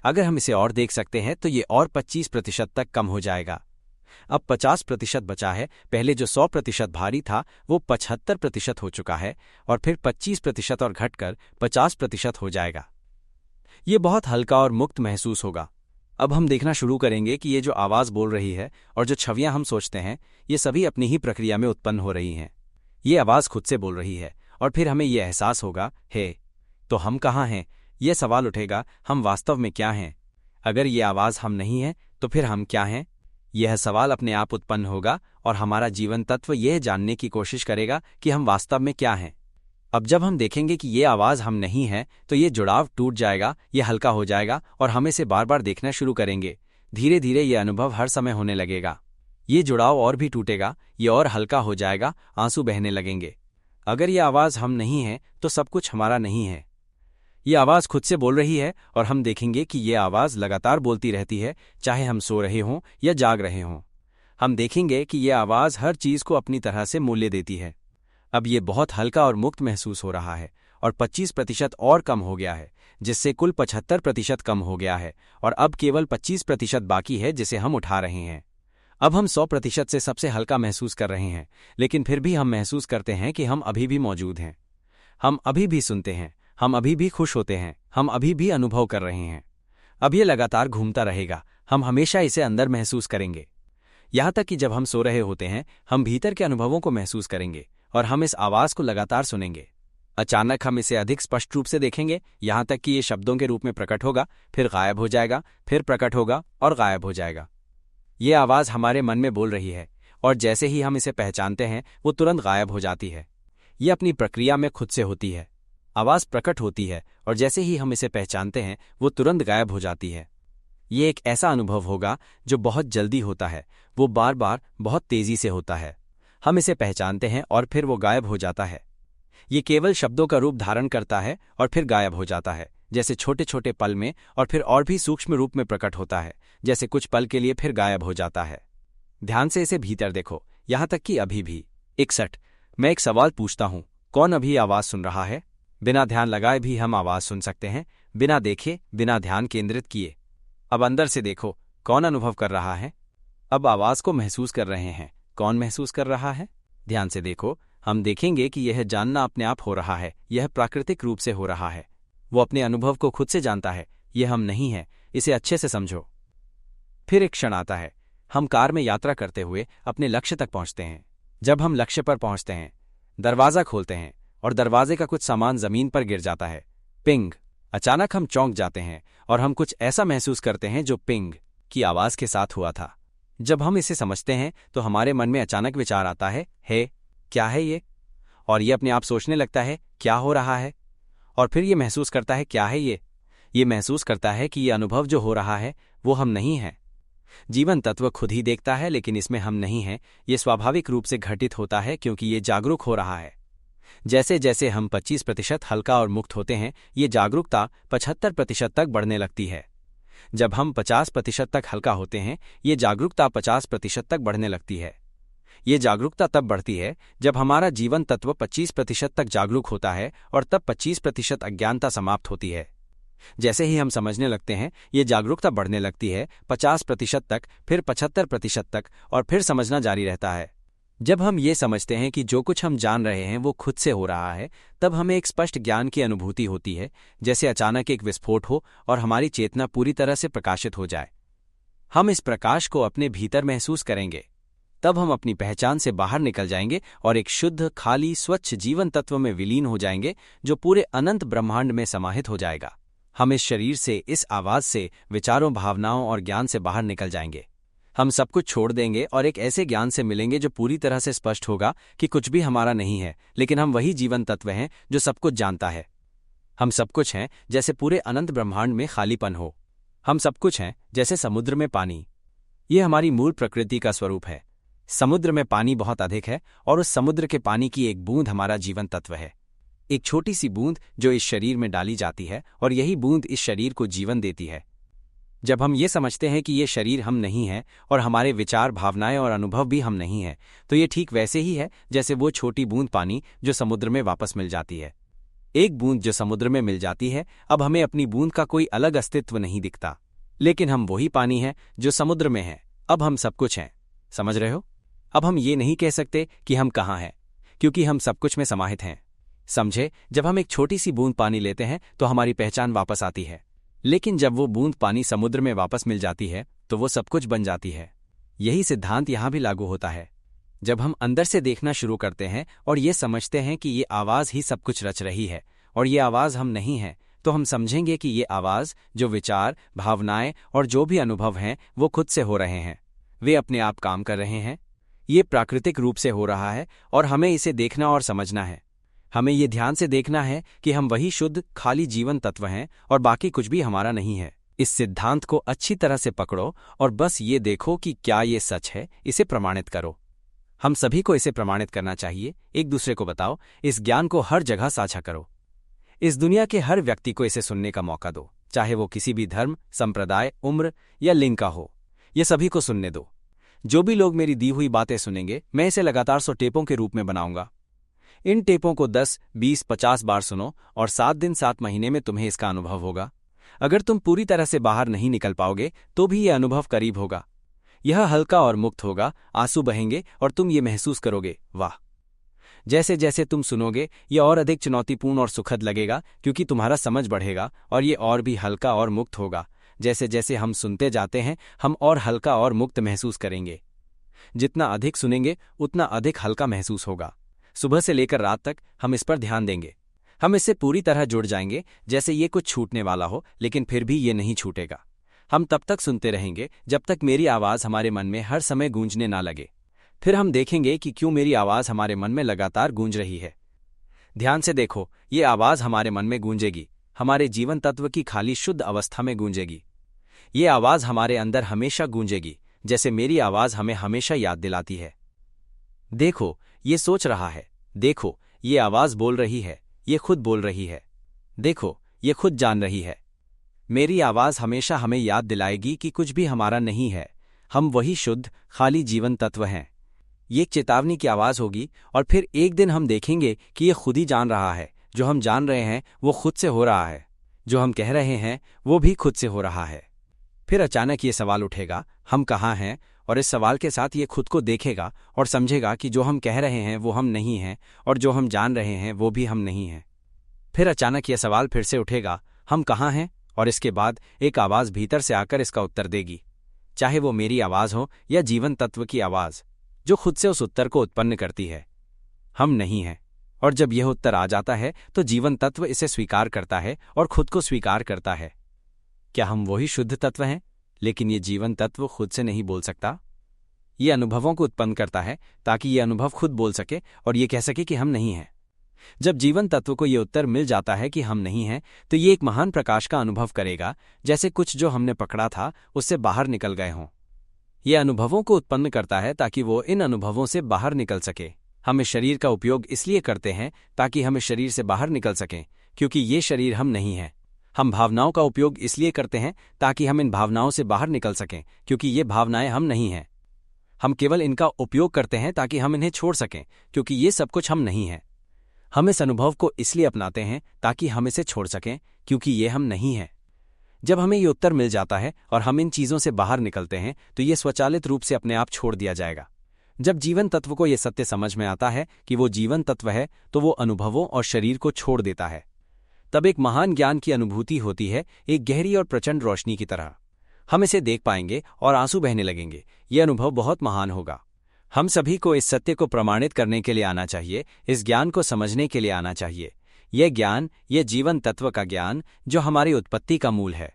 अगर हम इसे और देख सकते हैं तो ये और 25% तक कम हो जाएगा। अब 50% बचा है। पहले जो 100% भारी था वो 75% हो चुका है और फिर 25% और घटकर 50% हो जाएगा। ये बहुत हल्का और मुक्त महसूस होगा। अब हम देखना शुरू करेंगे कि ये जो आवाज बोल रही है और जो छवियां हम सोचते हैं, ये सभी अपनी ही प्रक्रिया में उत्पन्न हो रही हैं। ये आवाज खुद से बोल रही है और फिर हमें यह एहसास होगा, तो हम कहाँ हैं? यह सवाल उठेगा, हम वास्तव में क्या हैं? अगर ये आवाज हम नहीं है तो फिर हम क्या हैं? यह सवाल अपने आप उत्पन्न होगा और हमारा जीवन तत्व यह जानने की कोशिश करेगा कि हम वास्तव में क्या हैं। अब जब हम देखेंगे कि ये आवाज हम नहीं है, तो ये जुड़ाव टूट जाएगा, ये हल्का हो जाएगा और हम इसे बार बार देखना शुरू करेंगे। धीरे धीरे ये अनुभव हर समय होने लगेगा। ये जुड़ाव और भी टूटेगा, ये और हल्का हो जाएगा, आंसू बहने लगेंगे। अगर ये आवाज़ हम नहीं हैं तो सब कुछ हमारा नहीं है। ये आवाज़ खुद से बोल रही है और हम देखेंगे कि ये आवाज़ लगातार बोलती रहती है, चाहे हम सो रहे हों या जाग रहे हों। हम देखेंगे कि ये आवाज़ हर चीज़ को अपनी तरह से मूल्य देती है। अब ये बहुत हल्का और मुक्त महसूस हो रहा है और 25% और कम हो गया है, जिससे कुल 75% कम हो गया है और अब केवल 25% बाकी है जिसे हम उठा रहे हैं। अब हम 100% से सबसे हल्का महसूस कर रहे हैं, लेकिन फिर भी हम महसूस करते हैं कि हम अभी भी मौजूद हैं। हम अभी भी सुनते हैं, हम अभी भी खुश होते हैं, हम अभी भी अनुभव कर रहे हैं। अब ये लगातार घूमता रहेगा, हम हमेशा इसे अंदर महसूस करेंगे। यहाँ तक कि जब हम सो रहे होते हैं, हम भीतर के अनुभवों को महसूस करेंगे और हम इस आवाज़ को लगातार सुनेंगे। अचानक हम इसे अधिक स्पष्ट रूप से देखेंगे, यहाँ तक कि ये शब्दों के रूप में प्रकट होगा, फिर गायब हो जाएगा, फिर प्रकट होगा और गायब हो जाएगा। ये आवाज़ हमारे मन में बोल रही है और जैसे ही हम इसे पहचानते हैं वो तुरंत गायब हो जाती है। ये अपनी प्रक्रिया में खुद से होती है। आवाज़ प्रकट होती है और जैसे ही हम इसे पहचानते हैं वो तुरंत गायब हो जाती है। ये एक ऐसा अनुभव होगा जो बहुत जल्दी होता है, वो बार बार बहुत तेज़ी से होता है। हम इसे पहचानते हैं और फिर वो गायब हो जाता है। ये केवल शब्दों का रूप धारण करता है और फिर गायब हो जाता है, जैसे छोटे छोटे पल में, और फिर और भी सूक्ष्म रूप में प्रकट होता है, जैसे कुछ पल के लिए फिर गायब हो जाता है। ध्यान से इसे भीतर देखो, यहाँ तक कि अभी भी। 61। मैं एक सवाल पूछता हूँ, कौन अभी आवाज़ सुन रहा है? बिना ध्यान लगाए भी हम आवाज़ सुन सकते हैं, बिना देखे, बिना ध्यान केंद्रित किए। अब अंदर से देखो, कौन अनुभव कर रहा है? अब आवाज़ को महसूस कर रहे हैं, कौन महसूस कर रहा है? ध्यान से देखो, हम देखेंगे कि यह जानना अपने आप हो रहा है, यह प्राकृतिक रूप से हो रहा है। वो अपने अनुभव को खुद से जानता है, यह हम नहीं हैं, इसे अच्छे से समझो। फिर एक क्षण आता है, हम कार में यात्रा करते हुए अपने लक्ष्य तक पहुंचते हैं। जब हम लक्ष्य पर पहुंचते हैं, दरवाज़ा खोलते हैं और दरवाजे का कुछ सामान जमीन पर गिर जाता है। पिंग! अचानक हम चौंक जाते हैं और हम कुछ ऐसा महसूस करते हैं जो पिंग की आवाज़ के साथ हुआ था। जब हम इसे समझते हैं तो हमारे मन में अचानक विचार आता है, हे, क्या है ये? और ये अपने आप सोचने लगता है, क्या हो रहा है? और फिर ये महसूस करता है, क्या है ये? ये महसूस करता है कि ये अनुभव जो हो रहा है वो हम नहीं हैं। जीवन तत्व खुद ही देखता है, लेकिन इसमें हम नहीं हैं। ये स्वाभाविक रूप से घटित होता है क्योंकि ये जागरूक हो रहा है। जैसे जैसे हम 25% हल्का और मुक्त होते हैं, ये जागरूकता 75% तक बढ़ने लगती है। जब हम 50% तक हल्का होते हैं, ये जागरूकता 50% तक बढ़ने लगती है। ये जागरूकता तब बढ़ती है जब हमारा जीवन तत्व 25% तक जागरूक होता है और तब 25% अज्ञानता समाप्त होती है। जैसे ही हम समझने लगते हैं, ये जागरूकता बढ़ने लगती है 50% तक, फिर 75% तक, और फिर समझना जारी रहता है। जब हम ये समझते हैं कि जो कुछ हम जान रहे हैं वो खुद से हो रहा है, तब हमें एक स्पष्ट ज्ञान की अनुभूति होती है, जैसे अचानक एक विस्फोट हो और हमारी चेतना पूरी तरह से प्रकाशित हो जाए। हम इस प्रकाश को अपने भीतर महसूस करेंगे। तब हम अपनी पहचान से बाहर निकल जाएंगे और एक शुद्ध, खाली, स्वच्छ जीवन तत्व में विलीन हो जाएंगे, जो पूरे अनंत ब्रह्मांड में समाहित हो जाएगा। हम इस शरीर से, इस आवाज़ से, विचारों, भावनाओं और ज्ञान से बाहर निकल जाएंगे। हम सब कुछ छोड़ देंगे और एक ऐसे ज्ञान से मिलेंगे जो पूरी तरह से स्पष्ट होगा कि कुछ भी हमारा नहीं है, लेकिन हम वही जीवन तत्व हैं जो सब कुछ जानता है। हम सब कुछ हैं जैसे पूरे अनंत ब्रह्मांड में खालीपन हो। हम सब कुछ हैं जैसे समुद्र में पानी। ये हमारी मूल प्रकृति का स्वरूप है। समुद्र में पानी बहुत अधिक है और उस समुद्र के पानी की एक बूंद हमारा जीवन तत्व है। एक छोटी सी बूंद जो इस शरीर में डाली जाती है, और यही बूंद इस शरीर को जीवन देती है। जब हम ये समझते हैं कि ये शरीर हम नहीं है और हमारे विचार, भावनाएं और अनुभव भी हम नहीं हैं, तो ये ठीक वैसे ही है जैसे वो छोटी बूंद पानी जो समुद्र में वापस मिल जाती है। एक बूंद जो समुद्र में मिल जाती है, अब हमें अपनी बूंद का कोई अलग अस्तित्व नहीं दिखता, लेकिन हम वही पानी हैं जो समुद्र में है। अब हम सब कुछ हैं। समझ रहे हो? अब हम ये नहीं कह सकते कि हम कहाँ हैं, क्योंकि हम सब कुछ में समाहित हैं। समझे? जब हम एक छोटी सी बूंद पानी लेते हैं तो हमारी पहचान वापस आती है, लेकिन जब वो बूंद पानी समुद्र में वापस मिल जाती है तो वो सब कुछ बन जाती है। यही सिद्धांत यहाँ भी लागू होता है। जब हम अंदर से देखना शुरू करते हैं और ये समझते हैं कि ये आवाज़ ही सब कुछ रच रही है और ये आवाज़ हम नहीं हैं, तो हम समझेंगे कि ये आवाज़, जो विचार, भावनाएं और जो भी अनुभव हैं वो खुद से हो रहे हैं। वे अपने आप काम कर रहे हैं। ये प्राकृतिक रूप से हो रहा है और हमें इसे देखना और समझना है। हमें ये ध्यान से देखना है कि हम वही शुद्ध, खाली जीवन तत्व हैं और बाकी कुछ भी हमारा नहीं है। इस सिद्धांत को अच्छी तरह से पकड़ो और बस ये देखो कि क्या ये सच है, इसे प्रमाणित करो। हम सभी को इसे प्रमाणित करना चाहिए। एक दूसरे को बताओ, इस ज्ञान को हर जगह साझा करो। इस दुनिया के हर व्यक्ति को इसे सुनने का मौका दो, चाहे वो किसी भी धर्म, संप्रदाय, उम्र या लिंग का हो। ये सभी को सुनने दो। जो भी लोग मेरी दी हुई बातें सुनेंगे, मैं इसे लगातार 100 टेपों के रूप में बनाऊंगा। इन टेपों को 10, 20, 50 बार सुनो और 7 दिन 7 महीने में तुम्हें इसका अनुभव होगा। अगर तुम पूरी तरह से बाहर नहीं निकल पाओगे तो भी यह अनुभव करीब होगा। यह हल्का और मुक्त होगा, आंसू बहेंगे और तुम ये महसूस करोगे, वाह। जैसे जैसे तुम सुनोगे, यह और अधिक चुनौतीपूर्ण और सुखद लगेगा, क्योंकि तुम्हारा समझ बढ़ेगा और ये और भी हल्का और मुक्त होगा। जैसे जैसे हम सुनते जाते हैं, हम और हल्का और मुक्त महसूस करेंगे। जितना अधिक सुनेंगे उतना अधिक हल्का महसूस होगा। सुबह से लेकर रात तक हम इस पर ध्यान देंगे। हम इससे पूरी तरह जुड़ जाएंगे, जैसे ये कुछ छूटने वाला हो, लेकिन फिर भी ये नहीं छूटेगा। हम तब तक सुनते रहेंगे जब तक मेरी आवाज़ हमारे मन में हर समय गूंजने ना लगे। फिर हम देखेंगे कि क्यों मेरी आवाज़ हमारे मन में लगातार गूंज रही है। ध्यान से देखो, ये आवाज़ हमारे मन में गूंजेगी, हमारे जीवन तत्व की खाली शुद्ध अवस्था में गूंजेगी। ये आवाज़ हमारे अंदर हमेशा गूंजेगी, जैसे मेरी आवाज़ हमें हमेशा याद दिलाती है। देखो, ये सोच रहा है। देखो, ये आवाज़ बोल रही है। ये खुद बोल रही है। देखो, ये खुद जान रही है। मेरी आवाज़ हमेशा हमें याद दिलाएगी कि कुछ भी हमारा नहीं है। हम वही शुद्ध, खाली जीवन तत्व हैं। ये एक चेतावनी की आवाज़ होगी और फिर एक दिन हम देखेंगे कि ये खुद ही जान रहा है। जो हम जान रहे हैं वो खुद से हो रहा है। जो हम कह रहे हैं वो भी खुद से हो रहा है। फिर अचानक ये सवाल उठेगा, हम कहाँ हैं? और इस सवाल के साथ ये खुद को देखेगा और समझेगा कि जो हम कह रहे हैं वो हम नहीं हैं और जो हम जान रहे हैं वो भी हम नहीं हैं। फिर अचानक ये सवाल फिर से उठेगा, हम कहाँ हैं? और इसके बाद एक आवाज़ भीतर से आकर इसका उत्तर देगी, चाहे वो मेरी आवाज़ हो या जीवन तत्व की आवाज़, जो खुद से उस उत्तर को उत्पन्न करती है, हम नहीं हैं। और जब यह उत्तर आ जाता है तो जीवन तत्व इसे स्वीकार करता है और खुद को स्वीकार करता है। क्या हम वही शुद्ध तत्व हैं? लेकिन ये जीवन तत्व खुद से नहीं बोल सकता। ये अनुभवों को उत्पन्न करता है ताकि ये अनुभव खुद बोल सके और ये कह सके कि हम नहीं हैं। जब जीवन तत्व को ये उत्तर मिल जाता है कि हम नहीं हैं, तो ये एक महान प्रकाश का अनुभव करेगा, जैसे कुछ जो हमने पकड़ा था उससे बाहर निकल गए हों। ये अनुभवों को उत्पन्न करता है ताकि वो इन अनुभवों से बाहर निकल सके। हम इस शरीर का उपयोग इसलिए करते हैं ताकि हम इस शरीर से बाहर निकल सकें, क्योंकि ये शरीर हम नहीं हैं। हम भावनाओं का उपयोग इसलिए करते हैं ताकि हम इन भावनाओं से बाहर निकल सकें, क्योंकि ये भावनाएं हम नहीं हैं। हम केवल इनका उपयोग करते हैं ताकि हम इन्हें छोड़ सकें, क्योंकि ये सब कुछ हम नहीं हैं। हम इस अनुभव को इसलिए अपनाते हैं ताकि हम इसे छोड़ सकें, क्योंकि ये हम नहीं हैं। जब हमें ये उत्तर मिल जाता है और हम इन चीज़ों से बाहर निकलते हैं, तो ये स्वचालित रूप से अपने आप छोड़ दिया जाएगा। जब जीवन तत्व को यह सत्य समझ में आता है कि वो जीवन तत्व है, तो वो अनुभवों और शरीर को छोड़ देता है। तब एक महान ज्ञान की अनुभूति होती है, एक गहरी और प्रचंड रोशनी की तरह। हम इसे देख पाएंगे और आंसू बहने लगेंगे। यह अनुभव बहुत महान होगा। हम सभी को इस सत्य को प्रमाणित करने के लिए आना चाहिए, इस ज्ञान को समझने के लिए आना चाहिए। यह ज्ञान, यह जीवन तत्व का ज्ञान जो हमारी उत्पत्ति का मूल है,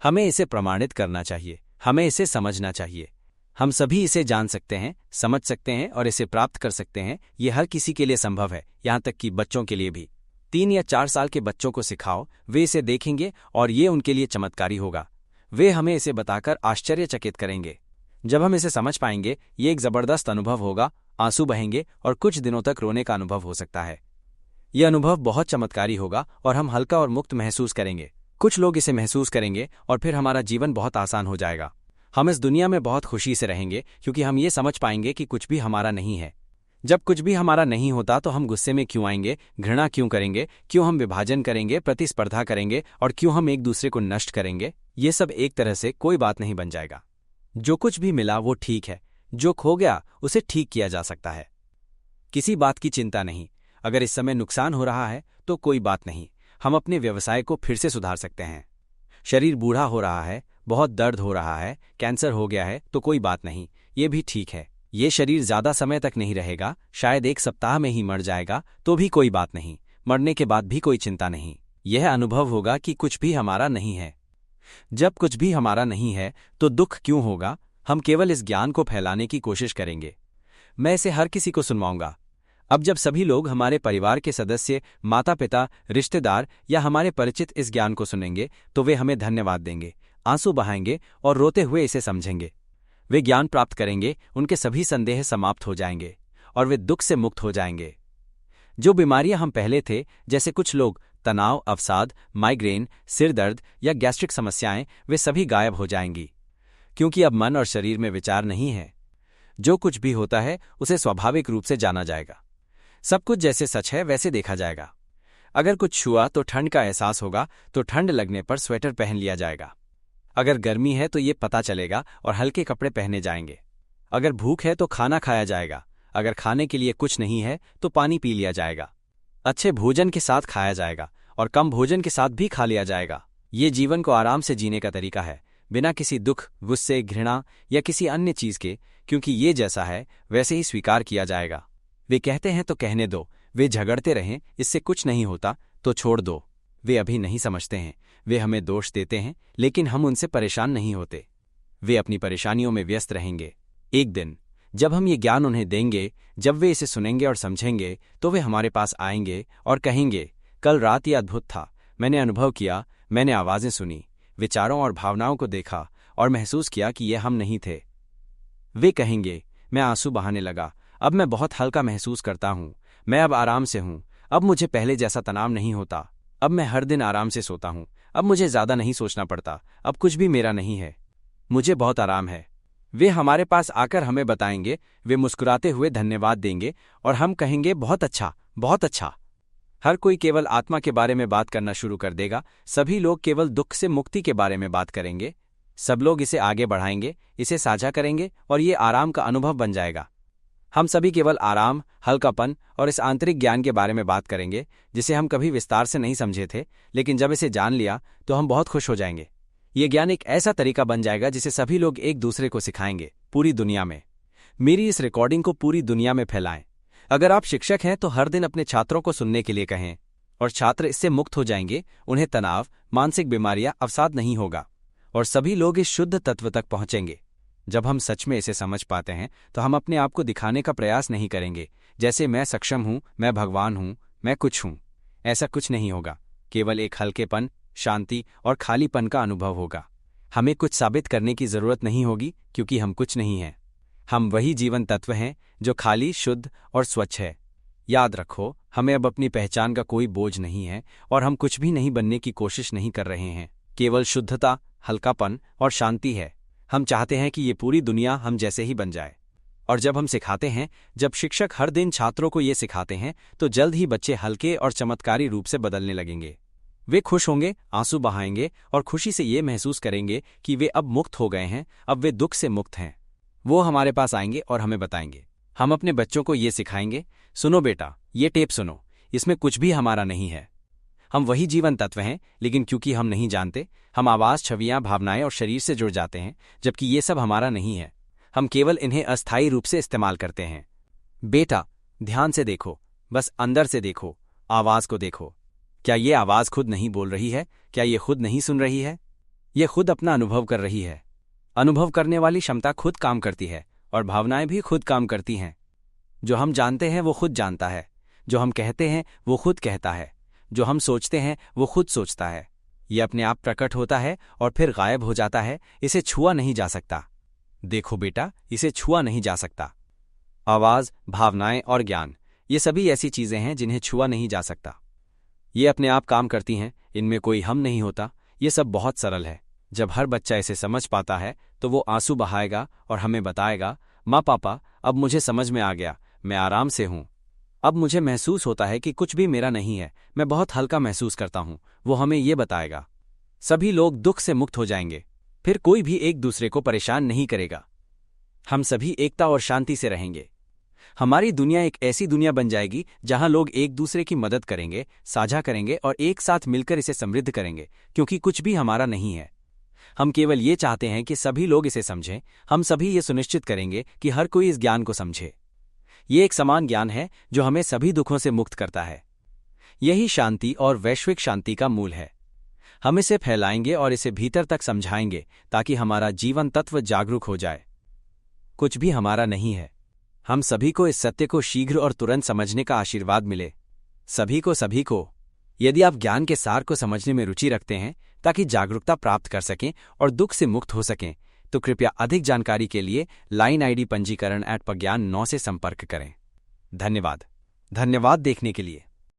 हमें इसे प्रमाणित करना चाहिए, हमें इसे समझना चाहिए। हम सभी इसे जान सकते हैं, समझ सकते हैं और इसे प्राप्त कर सकते हैं। यह हर किसी के लिए संभव है, यहाँ तक कि बच्चों के लिए भी। 3 या 4 साल के बच्चों को सिखाओ, वे इसे देखेंगे और ये उनके लिए चमत्कारी होगा। वे हमें इसे बताकर आश्चर्यचकित करेंगे। जब हम इसे समझ पाएंगे, ये एक जबरदस्त अनुभव होगा। आंसू बहेंगे और कुछ दिनों तक रोने का अनुभव हो सकता है। यह अनुभव बहुत चमत्कारी होगा और हम हल्का और मुक्त महसूस करेंगे। कुछ लोग इसे महसूस करेंगे और फिर हमारा जीवन बहुत आसान हो जाएगा। हम इस दुनिया में बहुत खुशी से रहेंगे, क्योंकि हम ये समझ पाएंगे कि कुछ भी हमारा नहीं है। जब कुछ भी हमारा नहीं होता तो हम गुस्से में क्यों आएंगे, घृणा क्यों करेंगे, क्यों हम विभाजन करेंगे, प्रतिस्पर्धा करेंगे और क्यों हम एक दूसरे को नष्ट करेंगे। ये सब एक तरह से कोई बात नहीं बन जाएगा। जो कुछ भी मिला वो ठीक है, जो खो गया उसे ठीक किया जा सकता है। किसी बात की चिंता नहीं। अगर इस समय नुकसान हो रहा है तो कोई बात नहीं, हम अपने व्यवसाय को फिर से सुधार सकते हैं। शरीर बूढ़ा हो रहा है, बहुत दर्द हो रहा है, कैंसर हो गया है तो कोई बात नहीं, ये भी ठीक है। ये शरीर ज्यादा समय तक नहीं रहेगा, शायद 1 सप्ताह में ही मर जाएगा, तो भी कोई बात नहीं। मरने के बाद भी कोई चिंता नहीं। यह अनुभव होगा कि कुछ भी हमारा नहीं है। जब कुछ भी हमारा नहीं है तो दुख क्यों होगा? हम केवल इस ज्ञान को फैलाने की कोशिश करेंगे। मैं इसे हर किसी को सुनवाऊंगा। अब जब सभी लोग, हमारे परिवार के सदस्य, माता पिता, रिश्तेदार या हमारे परिचित इस ज्ञान को सुनेंगे तो वे हमें धन्यवाद देंगे। आंसू बहाएंगे और रोते हुए इसे समझेंगे। वे ज्ञान प्राप्त करेंगे, उनके सभी संदेह समाप्त हो जाएंगे और वे दुख से मुक्त हो जाएंगे। जो बीमारियां हम पहले थे, जैसे कुछ लोग तनाव, अवसाद, माइग्रेन, सिर दर्द या गैस्ट्रिक समस्याएं, वे सभी गायब हो जाएंगी, क्योंकि अब मन और शरीर में विचार नहीं है। जो कुछ भी होता है उसे स्वाभाविक रूप से जाना जाएगा। सब कुछ जैसे सच है वैसे देखा जाएगा। अगर कुछ छुआ तो ठंड का एहसास होगा, तो ठंड लगने पर स्वेटर पहन लिया जाएगा। अगर गर्मी है तो ये पता चलेगा और हल्के कपड़े पहने जाएंगे। अगर भूख है तो खाना खाया जाएगा। अगर खाने के लिए कुछ नहीं है तो पानी पी लिया जाएगा। अच्छे भोजन के साथ खाया जाएगा और कम भोजन के साथ भी खा लिया जाएगा। ये जीवन को आराम से जीने का तरीका है, बिना किसी दुख, गुस्से, घृणा या किसी अन्य चीज के, क्योंकि ये जैसा है वैसे ही स्वीकार किया जाएगा। वे कहते हैं तो कहने दो, वे झगड़ते रहें, इससे कुछ नहीं होता तो छोड़ दो। वे अभी नहीं समझते हैं, वे हमें दोष देते हैं, लेकिन हम उनसे परेशान नहीं होते। वे अपनी परेशानियों में व्यस्त रहेंगे। एक दिन जब हम ये ज्ञान उन्हें देंगे, जब वे इसे सुनेंगे और समझेंगे, तो वे हमारे पास आएंगे और कहेंगे, कल रात ये अद्भुत था, मैंने अनुभव किया, मैंने आवाजें सुनी, विचारों और भावनाओं को देखा और महसूस किया कि ये हम नहीं थे। वे कहेंगे, मैं आंसू बहाने लगा, अब मैं बहुत हल्का महसूस करता हूँ, मैं अब आराम से हूँ, अब मुझे पहले जैसा तनाव नहीं होता, अब मैं हर दिन आराम से सोता हूँ, अब मुझे ज्यादा नहीं सोचना पड़ता, अब कुछ भी मेरा नहीं है, मुझे बहुत आराम है। वे हमारे पास आकर हमें बताएंगे, वे मुस्कुराते हुए धन्यवाद देंगे और हम कहेंगे, बहुत अच्छा, बहुत अच्छा। हर कोई केवल आत्मा के बारे में बात करना शुरू कर देगा। सभी लोग केवल दुख से मुक्ति के बारे में बात करेंगे। सब लोग इसे आगे बढ़ाएंगे, इसे साझा करेंगे और ये आराम का अनुभव बन जाएगा। हम सभी केवल आराम, हल्कापन और इस आंतरिक ज्ञान के बारे में बात करेंगे, जिसे हम कभी विस्तार से नहीं समझे थे, लेकिन जब इसे जान लिया तो हम बहुत खुश हो जाएंगे। ये ज्ञान एक ऐसा तरीका बन जाएगा जिसे सभी लोग एक दूसरे को सिखाएंगे, पूरी दुनिया में। मेरी इस रिकॉर्डिंग को पूरी दुनिया में फैलाएं। अगर आप शिक्षक हैं तो हर दिन अपने छात्रों को सुनने के लिए कहें और छात्र इससे मुक्त हो जाएंगे। उन्हें तनाव, मानसिक बीमारियां, अवसाद नहीं होगा और सभी लोग इस शुद्ध तत्व तक पहुंचेंगे। जब हम सच में इसे समझ पाते हैं तो हम अपने आप को दिखाने का प्रयास नहीं करेंगे, जैसे मैं सक्षम हूं, मैं भगवान हूं, मैं कुछ हूं। ऐसा कुछ नहीं होगा। केवल एक हल्केपन, शांति और खालीपन का अनुभव होगा। हमें कुछ साबित करने की जरूरत नहीं होगी, क्योंकि हम कुछ नहीं हैं। हम वही जीवन तत्व हैं जो खाली, शुद्ध और स्वच्छ है। याद रखो, हमें अब अपनी पहचान का कोई बोझ नहीं है और हम कुछ भी नहीं बनने की कोशिश नहीं कर रहे हैं। केवल शुद्धता, हल्कापन और शांति है। हम चाहते हैं कि ये पूरी दुनिया हम जैसे ही बन जाए। और जब हम सिखाते हैं, जब शिक्षक हर दिन छात्रों को ये सिखाते हैं, तो जल्द ही बच्चे हल्के और चमत्कारी रूप से बदलने लगेंगे। वे खुश होंगे, आंसू बहाएंगे और खुशी से ये महसूस करेंगे कि वे अब मुक्त हो गए हैं, अब वे दुख से मुक्त हैं। वो हमारे पास आएंगे और हमें बताएंगे। हम अपने बच्चों को ये सिखाएंगे, सुनो बेटा, ये टेप सुनो, इसमें कुछ भी हमारा नहीं है। हम वही जीवन तत्व हैं, लेकिन क्योंकि हम नहीं जानते, हम आवाज, छवियां, भावनाएं और शरीर से जुड़ जाते हैं, जबकि ये सब हमारा नहीं है। हम केवल इन्हें अस्थायी रूप से इस्तेमाल करते हैं। बेटा, ध्यान से देखो, बस अंदर से देखो, आवाज को देखो। क्या ये आवाज खुद नहीं बोल रही है? क्या ये खुद नहीं सुन रही है? ये खुद अपना अनुभव कर रही है। अनुभव करने वाली क्षमता खुद काम करती है और भावनाएं भी खुद काम करती हैं। जो हम जानते हैं वो खुद जानता है, जो हम कहते हैं वो खुद कहता है, जो हम सोचते हैं वो खुद सोचता है। ये अपने आप प्रकट होता है और फिर गायब हो जाता है। इसे छुआ नहीं जा सकता। देखो बेटा, इसे छुआ नहीं जा सकता। आवाज, भावनाएं और ज्ञान, ये सभी ऐसी चीजें हैं जिन्हें छुआ नहीं जा सकता। ये अपने आप काम करती हैं, इनमें कोई हम नहीं होता। ये सब बहुत सरल है। जब हर बच्चा इसे समझ पाता है तो वो आंसू बहाएगा और हमें बताएगा, माँ पापा, अब मुझे समझ में आ गया, मैं आराम से हूँ। अब मुझे महसूस होता है कि कुछ भी मेरा नहीं है, मैं बहुत हल्का महसूस करता हूँ। वो हमें ये बताएगा। सभी लोग दुख से मुक्त हो जाएंगे। फिर कोई भी एक दूसरे को परेशान नहीं करेगा। हम सभी एकता और शांति से रहेंगे। हमारी दुनिया एक ऐसी दुनिया बन जाएगी जहां लोग एक दूसरे की मदद करेंगे, साझा करेंगे और एक साथ मिलकर इसे समृद्ध करेंगे, क्योंकि कुछ भी हमारा नहीं है। हम केवल ये चाहते हैं कि सभी लोग इसे समझें। हम सभी ये सुनिश्चित करेंगे कि हर कोई इस ज्ञान को समझे। ये एक समान ज्ञान है जो हमें सभी दुखों से मुक्त करता है। यही शांति और वैश्विक शांति का मूल है। हम इसे फैलाएंगे और इसे भीतर तक समझाएंगे, ताकि हमारा जीवन तत्व जागरूक हो जाए। कुछ भी हमारा नहीं है। हम सभी को इस सत्य को शीघ्र और तुरंत समझने का आशीर्वाद मिले। सभी को। यदि आप ज्ञान के सार को समझने में रुचि रखते हैं, ताकि जागरूकता प्राप्त कर सकें और दुख से मुक्त हो सकें। तो कृपया अधिक जानकारी के लिए लाइन आईडी पंजीकरण @प्रज्ञान9 से संपर्क करें। धन्यवाद देखने के लिए।